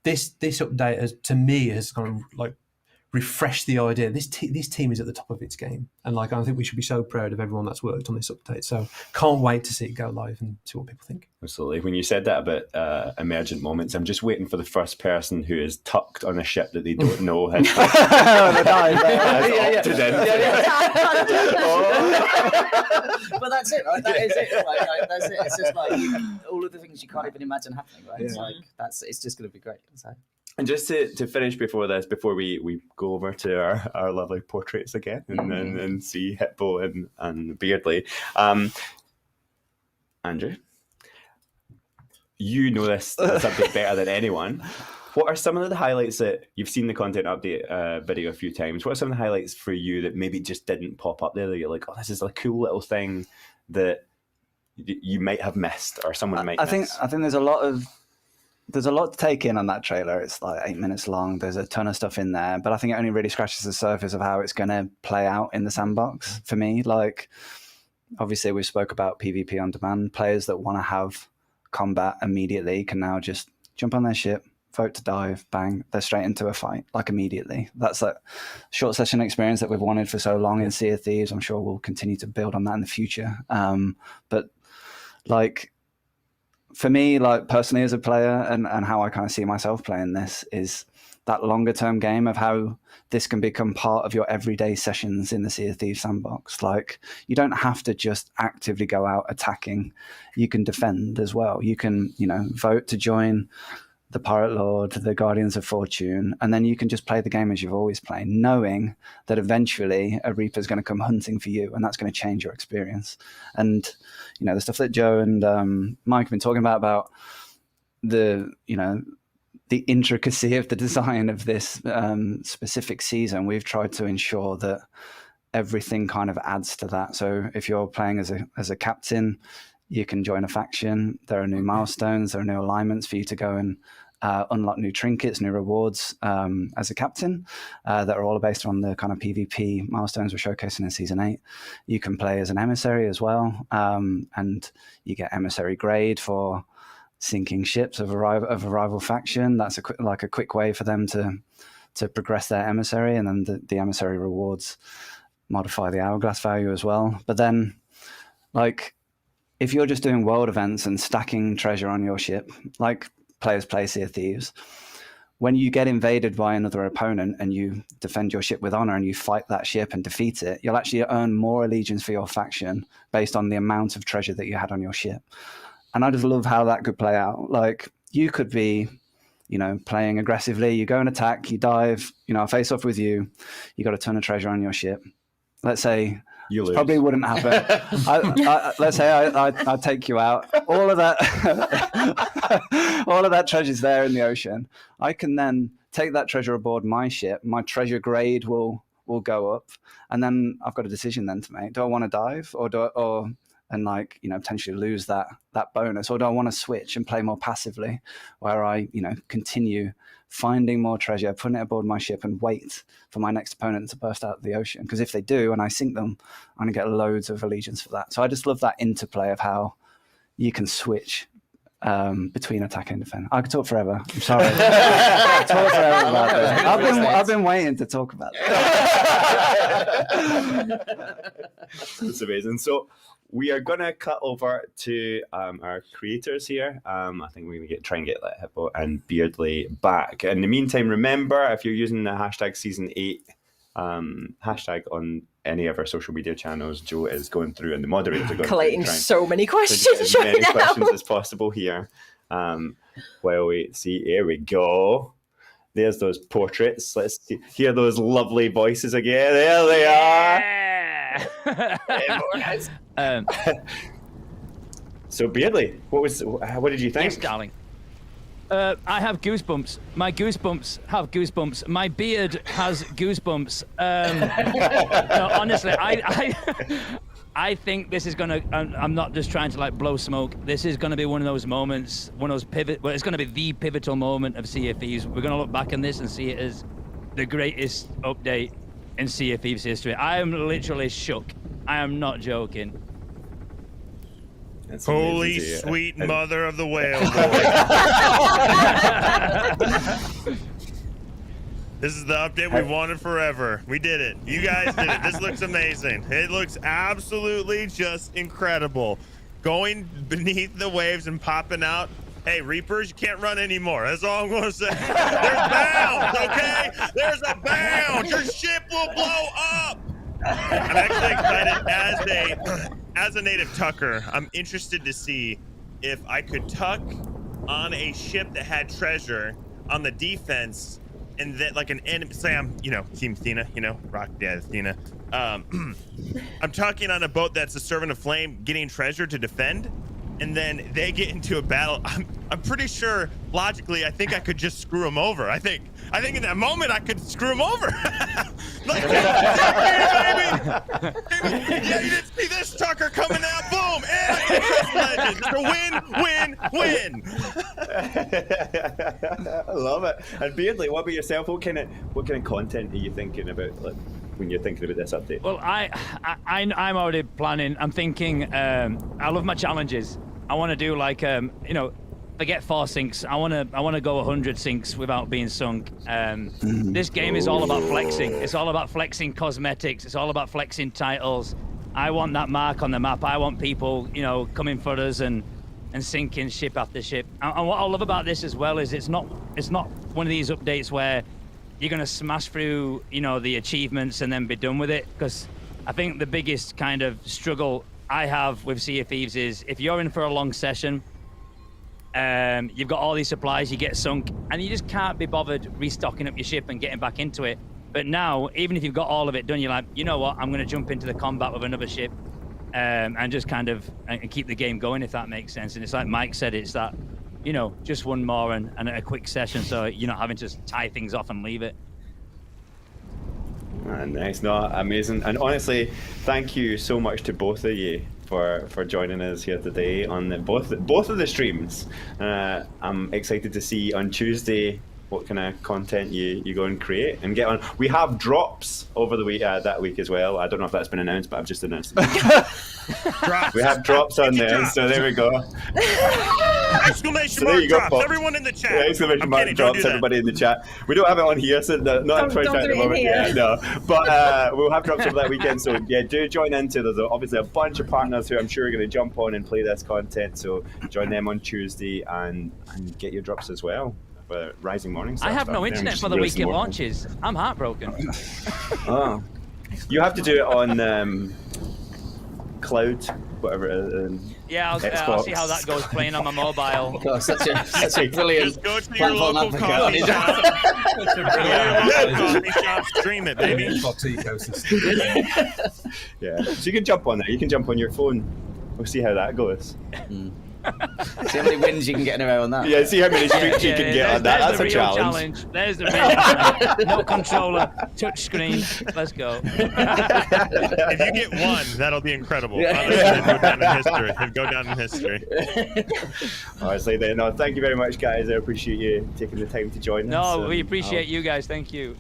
this update has kind of like refreshed the idea. This team is at the top of its game, and like I think we should be so proud of everyone that's worked on this update. So can't wait to see it go live and see what people think. Absolutely. When you said that about emergent moments, I'm just waiting for the first person who is tucked on a ship that they don't know has opted in. But that's it, right? That is it. Like, that's it. It's just like all of the things you can't even imagine happening, right? It's like it's just going to be great. So. And just to finish before we go over to our lovely portraits again and see Hippo and Beardley, Andrew, you know this subject better than anyone. What are some of the highlights that you've seen the content update video a few times? What are some of the highlights for you that maybe just didn't pop up there that you're like, oh, this is a cool little thing that you might have missed or someone might miss? I think there's a lot to take in on that trailer. It's like 8 minutes long. There's a ton of stuff in there, but I think it only really scratches the surface of how it's going to play out in the sandbox for me. Like, obviously we spoke about PvP on demand. Players that want to have combat immediately can now just jump on their ship, vote to dive, bang, they're straight into a fight, like immediately. That's that short session experience that we've wanted for so long in Sea of Thieves. I'm sure we'll continue to build on that in the future. But like, for me, like personally as a player and how I kind of see myself playing this is that longer term game of how this can become part of your everyday sessions in the Sea of Thieves sandbox. Like, you don't have to just actively go out attacking. You can defend as well. You can, vote to join the Pirate Lord, the Guardians of Fortune, and then you can just play the game as you've always played, knowing that eventually a Reaper's going to come hunting for you, and that's going to change your experience. And the stuff that Joe and Mike have been talking about the intricacy of the design of this specific season, we've tried to ensure that everything kind of adds to that. So if you're playing as a captain, you can join a faction. There are new milestones, there are new alignments for you to go and unlock new trinkets, new rewards as a captain that are all based on the kind of PvP milestones we're showcasing in Season 8. You can play as an emissary as well, and you get emissary grade for sinking ships of a rival faction. That's a quick way for them to progress their emissary, and then the emissary rewards modify the hourglass value as well. But then, like, if you're just doing world events and stacking treasure on your ship, like players play Sea of Thieves, when you get invaded by another opponent and you defend your ship with honor and you fight that ship and defeat it, you'll actually earn more allegiance for your faction based on the amount of treasure that you had on your ship. And I just love how that could play out. Like, you could be, playing aggressively, you go and attack, you dive, I face off with you, you got a ton of treasure on your ship. Let's say you lose. Probably wouldn't happen. Let's say I take you out. All of that treasure's there in the ocean. I can then take that treasure aboard my ship. My treasure grade will go up, and then I've got a decision then to make. Do I want to dive and potentially lose that bonus, or do I want to switch and play more passively, where I continue finding more treasure, putting it aboard my ship, and wait for my next opponent to burst out of the ocean? Because if they do and I sink them, I'm going to get loads of allegiance for that. So I just love that interplay of how you can switch between attack and defense. I could talk forever. I'm sorry. I could talk forever about this. I've been waiting to talk about it. It's amazing. So we are going to cut over to our creators here. I think we're going to try and get Hippo and Beardley back. In the meantime, remember, if you're using the hashtag Season 8 hashtag on any of our social media channels, Joe is going through and the moderators are going collating through so many questions as right many now. questions as possible here. While we see, here we go. There's those portraits. Let's hear those lovely voices again. There they are. So Beardley, what did you think? Yes, darling. I have goosebumps. My goosebumps have goosebumps. My beard has goosebumps. No, honestly, I think this is gonna. I'm not just trying to like blow smoke. This is gonna be one of those moments, one of those pivot. Well, it's gonna be the pivotal moment of Sea of Thieves. We're gonna look back on this and see it as the greatest update in Sea of Thieves history. I am literally shook. I am not joking. That's Holy amazing to sweet mother of the whale. This is the update we've wanted forever. We did it. You guys did it. This looks amazing. It looks absolutely just incredible. Going beneath the waves and popping out. Hey, Reapers, you can't run anymore. That's all I'm going to say. There's bounds, okay? There's a bound. Your ship will blow up. I'm actually excited as a native tucker. I'm interested to see if I could tuck on a ship that had treasure on the defense, and that like an enemy. Say I'm, Team Athena, Rock, yeah, Athena. I'm tucking on a boat that's a servant of flame, getting treasure to defend, and then they get into a battle. I'm pretty sure logically, I think I could just screw them over. I think in that moment I could screw them over. Like, yeah, you didn't see this Tucker coming out. Boom! And I get legend. It's a win. I love it. And Beardley, what about yourself? What kind of content are you thinking about when you're thinking about this update? Well, I'm already planning. I'm thinking. I love my challenges. I want to do like forget 4 sinks. I want to go 100 sinks without being sunk. This game is all about flexing. It's all about flexing cosmetics. It's all about flexing titles. I want that mark on the map. I want people, coming for us and sinking ship after ship. And what I love about this as well is it's not one of these updates where you're gonna smash through, the achievements and then be done with it. Because I think the biggest kind of struggle I have with Sea of Thieves is if you're in for a long session, you've got all these supplies, you get sunk, and you just can't be bothered restocking up your ship and getting back into it. But now, even if you've got all of it done, you're like, you know what, I'm going to jump into the combat with another ship and just kind of and keep the game going, if that makes sense. And it's like Mike said, it's that, just one more and a quick session, so you're not having to tie things off and leave it. Nice, no, amazing. And honestly, thank you so much to both of you for joining us here today on both of the streams. I'm excited to see on Tuesday what kind of content you go and create and get on. We have drops over the week that week as well. I don't know if that's been announced, but I've just announced it. We have drops on there, so there we go. Exclamation mark drops! Everyone in the chat. Yeah, exclamation mark drops! Everybody in the chat. We don't have it on here, so not trying at the moment. Yeah, no. But we'll have drops over that weekend. So yeah, do join into. There's obviously a bunch of partners who I'm sure are going to jump on and play this content. So join them on Tuesday and get your drops as well. Rising morning. I have no internet for the week it launches. I'm heartbroken. Oh, you have to do it on cloud, whatever it is. Yeah, I'll see how that goes playing on my mobile. Oh, such a brilliant. Just go to your local coffee shop. Stream it, baby. Yeah, so you can jump on there. You can jump on your phone. We'll see how that goes. See how many wins you can get in a row on that. Yeah, see how many streaks you can get on that. That's a challenge. There's the real challenge. No controller, touch screen. Let's go. If you get one, that'll be incredible. Honestly, it'll go down in history. Honestly, then, no, thank you very much, guys. I appreciate you taking the time to join us. No, we appreciate you guys. Thank you.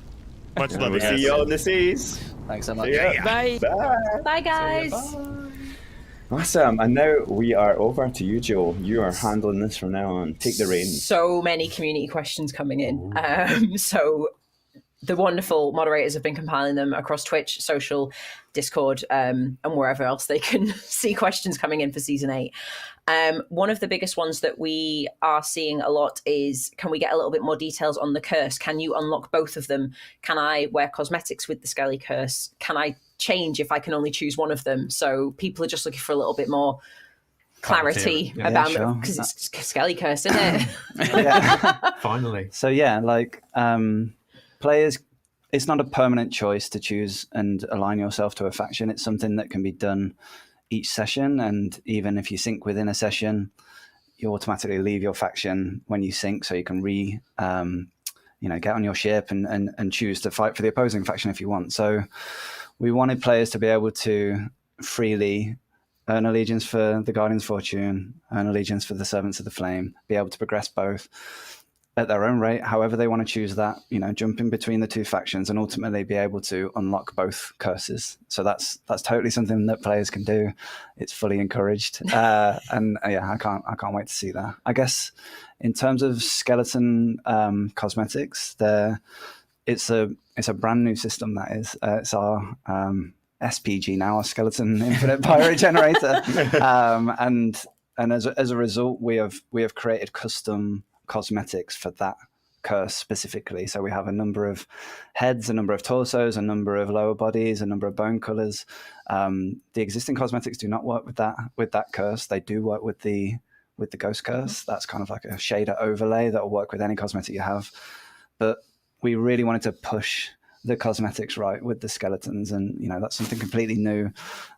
Much love, we'll see you all on the seas. Thanks so much. Bye. Bye, guys. Awesome. And now we are over to you, Joe. You are handling this from now on. Take the reins. So many community questions coming in. So the wonderful moderators have been compiling them across Twitch, social, Discord, and wherever else they can see questions coming in for season 8. One of the biggest ones that we are seeing a lot is, can we get a little bit more details on the curse? Can you unlock both of them? Can I wear cosmetics with the Skelly curse? Can I change if I can only choose one of them? So people are just looking for a little bit more clarity about it, because it's Skelly curse, isn't it? Finally. So yeah, like players, it's not a permanent choice to choose and align yourself to a faction. It's something that can be done each session, and even if you sync within a session, you automatically leave your faction when you sync, so you can get on your ship and choose to fight for the opposing faction if you want. So we wanted players to be able to freely earn allegiance for the Guardians of Fortune, earn allegiance for the Servants of the Flame, be able to progress both at their own rate, however they want to choose that, jump in between the two factions and ultimately be able to unlock both curses. So that's totally something that players can do. It's fully encouraged. I can't wait to see that. I guess in terms of skeleton cosmetics, it's a brand new system that is. It's our SPG now, our Skeleton Infinite Pirate Generator. And as a result, we have created custom cosmetics for that curse specifically. So we have a number of heads, a number of torsos, a number of lower bodies, a number of bone colors. The existing cosmetics do not work with that curse. They do work with the ghost curse. That's kind of like a shader overlay that will work with any cosmetic you have. But we really wanted to push the cosmetics right with the skeletons, and that's something completely new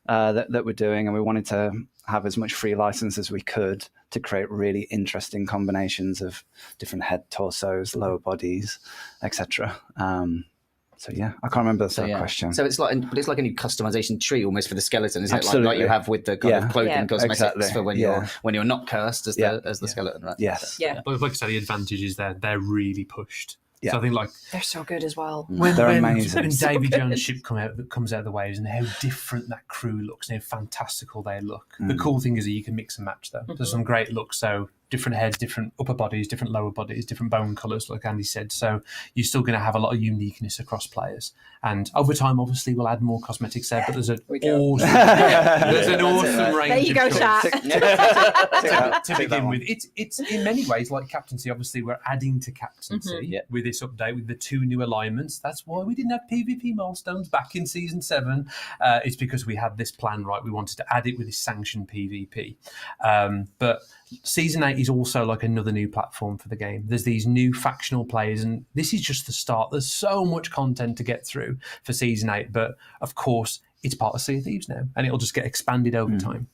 that we're doing, and we wanted to have as much free license as we could to create really interesting combinations of different head, torsos, lower bodies, etc. So yeah, I can't remember the third question. So it's like a new customization tree almost for the skeleton, isn't Absolutely. it? Like you have with the kind of clothing cosmetics exactly. for when you're not cursed as the skeleton, right? Yes. Yeah. But like I said, the advantage is they're really pushed. Yeah. So I think they're so good as well. They're amazing. When Davy Jones' ship comes out of the waves, and how different that crew looks, and how fantastical they look. The cool thing is that you can mix and match them. There's some great looks. So different heads, different upper bodies, different lower bodies, different bone colours, like Andy said. So you're still going to have a lot of uniqueness across players. And over time, obviously, we'll add more cosmetics there. But there's an awesome range. There you go, chat. To begin with, it's in many ways like captaincy. Obviously, we're adding to captaincy with this update with the 2 new alignments. That's why we didn't have PvP milestones back in season 7. It's because we had this plan right. We wanted to add it with this sanctioned PvP. But season 8 is also like another new platform for the game. There's these new factional players, and this is just the start. There's so much content to get through for season 8, but of course it's part of Sea of Thieves now, and it'll just get expanded over time.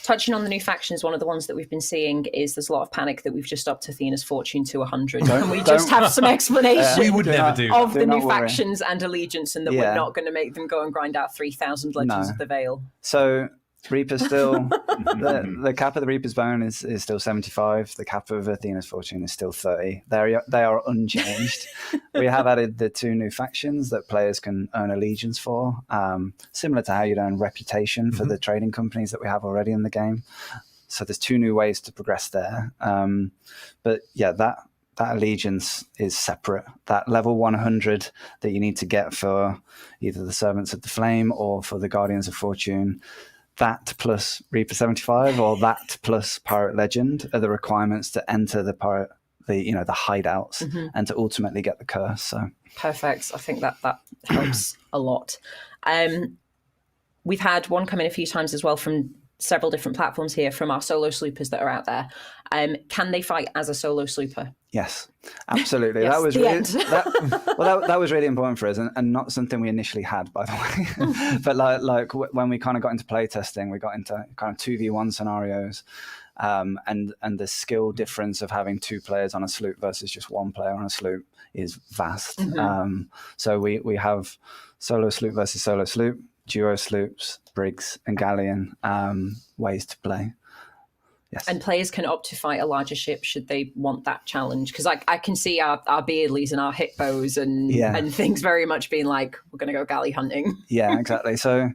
Touching on the new factions, one of the ones that we've been seeing is there's a lot of panic that we've just upped Athena's fortune to 100. Can we just have some explanation we would never do of that. the new factions and allegiance, and that we're not going to make them go and grind out 3,000 Legends of the Veil? So Reaper's still the cap of the Reaper's bone is still 75. The cap of Athena's fortune is still 30. They are unchanged. We have added the 2 new factions that players can earn allegiance for, similar to how you'd earn reputation for the trading companies that we have already in the game. So there's 2 new ways to progress there. But yeah, that allegiance is separate. That level 100 that you need to get for either the Servants of the Flame or for the Guardians of Fortune, that plus Reaper 75 or that plus Pirate Legend are the requirements to enter the hideouts and to ultimately get the curse. So perfect. I think that helps a lot. We've had one come in a few times as well from several different platforms here from our solo sloopers that are out there. Can they fight as a solo slooper? Yes, absolutely. Yes, that was the really, end. that was really important for us, and not something we initially had, by the way. But like when we kind of got into play testing, we got into kind of 2v1 scenarios, and the skill difference of having 2 players on a sloop versus just 1 player on a sloop is vast. So we have solo sloop versus solo sloop, duo sloops, brigs, and galleon ways to play. Yes. And players can opt to fight a larger ship should they want that challenge. Because I can see our Beardleys and our Hitbows and things very much being like, we're going to go galley hunting. Yeah, exactly. So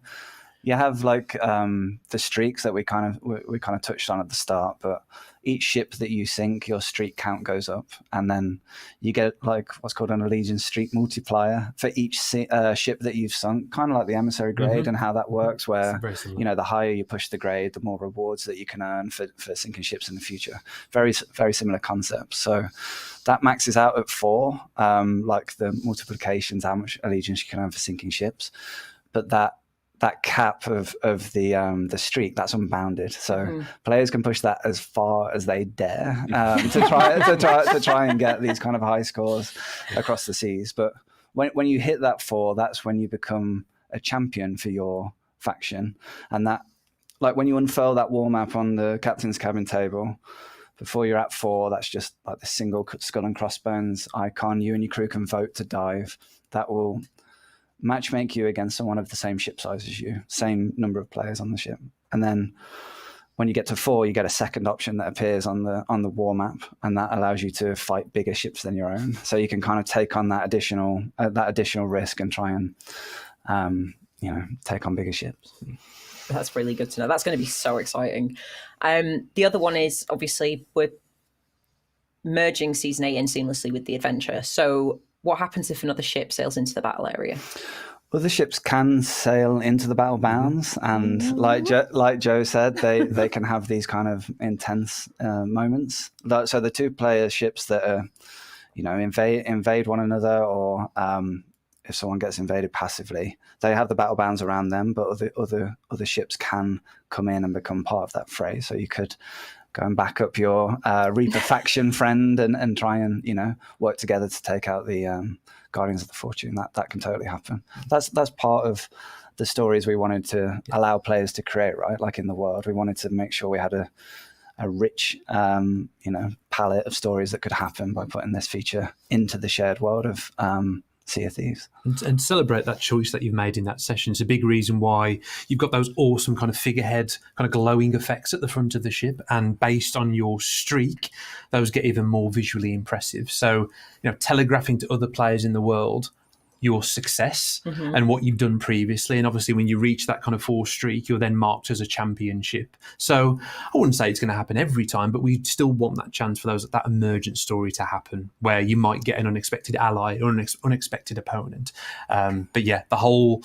You have like the streaks that we kind of touched on at the start, but each ship that you sink, your streak count goes up, and then you get like what's called an allegiance streak multiplier for each ship that you've sunk, kind of like the emissary grade and how that works, where the higher you push the grade, the more rewards that you can earn for sinking ships in the future. Very similar concept. So that maxes out at 4, like the multiplications, how much allegiance you can earn for sinking ships, but that cap of the streak, that's unbounded. So players can push that as far as they dare to try and get these kind of high scores across the seas. But when you hit that 4, that's when you become a champion for your faction. And that, like when you unfurl that war map on the captain's cabin table, before you're at 4, that's just like the single skull and crossbones icon. You and your crew can vote to dive. That will matchmake you against someone of the same ship size as you, same number of players on the ship. And then when you get to 4, you get a second option that appears on the war map, and that allows you to fight bigger ships than your own. So you can kind of take on that additional risk and try and take on bigger ships. That's really good to know. That's going to be so exciting. The other one is obviously we're merging Season 8 in seamlessly with the adventure. So what happens if another ship sails into the battle area? Other ships can sail into the battle bounds, and like Joe said, they can have these kind of intense moments. So the 2-player ships that are, invade one another, or if someone gets invaded passively, they have the battle bounds around them, but other ships can come in and become part of that fray. So you could go and back up your Reaper faction friend and try and work together to take out the Guardians of the Fortune. That can totally happen. That's part of the stories we wanted to allow players to create, right? Like in the world, we wanted to make sure we had a rich palette of stories that could happen by putting this feature into the shared world of Sea of Thieves. And celebrate that choice that you've made in that session. It's a big reason why you've got those awesome kind of figurehead, kind of glowing effects at the front of the ship, and based on your streak, those get even more visually impressive. So, telegraphing to other players in the world your success and what you've done previously. And obviously when you reach that kind of 4 streak, you're then marked as a championship. So I wouldn't say it's going to happen every time, but we still want that chance for that emergent story to happen where you might get an unexpected ally or an unexpected opponent. But yeah, the whole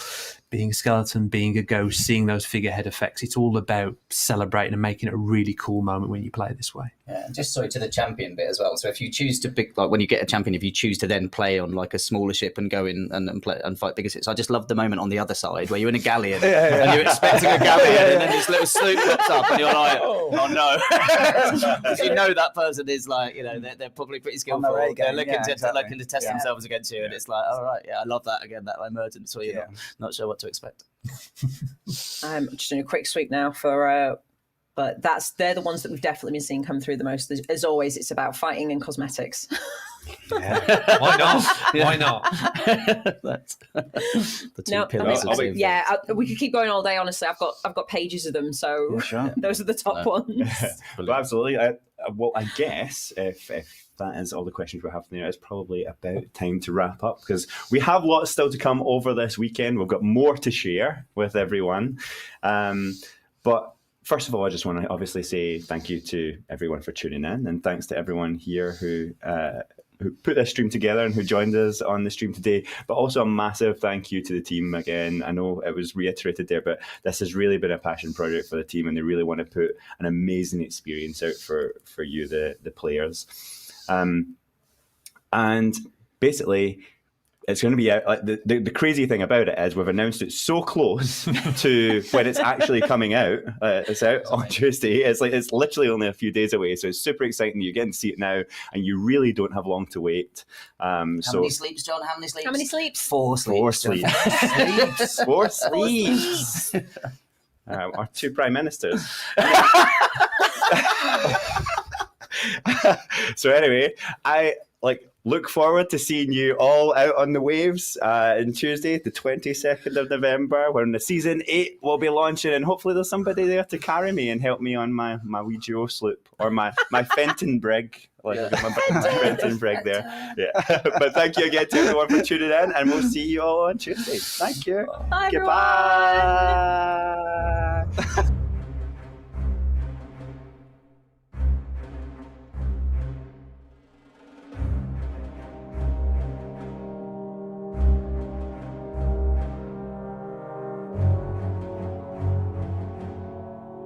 being a skeleton, being a ghost, seeing those figurehead effects, it's all about celebrating and making it a really cool moment when you play this way. Yeah, just sorry to the champion bit as well. So if you choose to pick, like when you get a champion, if you choose to then play on like a smaller ship and go in and play and fight bigger ships, I just love the moment on the other side where you're in a galleon and you're expecting a galleon and then this little sloop pops up and you're like, oh no, because that person is like, they're probably pretty skillful. They're looking to test themselves against you, and it's like, all right, I love that again, that emergence where you're not sure what to expect. I'm just doing a quick sweep now for. But they're the ones that we've definitely been seeing come through the most. As always, it's about fighting and cosmetics. Yeah. Why not? Why not? That's the 2 pillars. We could keep going all day. Honestly, I've got pages of them. So those are the top ones. Well, absolutely. I guess if that is all the questions we have there, it's probably about time to wrap up, because we have lots still to come over this weekend. We've got more to share with everyone, but. First of all, I just want to obviously say thank you to everyone for tuning in, and thanks to everyone here who put this stream together and who joined us on the stream today. But also a massive thank you to the team again. I know it was reiterated there, but this has really been a passion project for the team, and they really want to put an amazing experience out for you, the players. And basically, it's going to be out. Like the crazy thing about it is we've announced it so close to when it's actually coming out. It's out on Tuesday. It's literally only a few days away, so it's super exciting. You're getting to see it now, and you really don't have long to wait. How many sleeps, John? How many sleeps? How many sleeps? 4 sleeps. 4 sleeps. 4 sleeps. Our 2 prime ministers. So anyway, look forward to seeing you all out on the waves on Tuesday, the 22nd of November, when the season 8 will be launching, and hopefully there's somebody there to carry me and help me on my wee duo sloop, or my Fenton brig. Like, I've got my Fenton brig there. Yeah. But thank you again to everyone for tuning in, and we'll see you all on Tuesday. Thank you. Bye, Goodbye.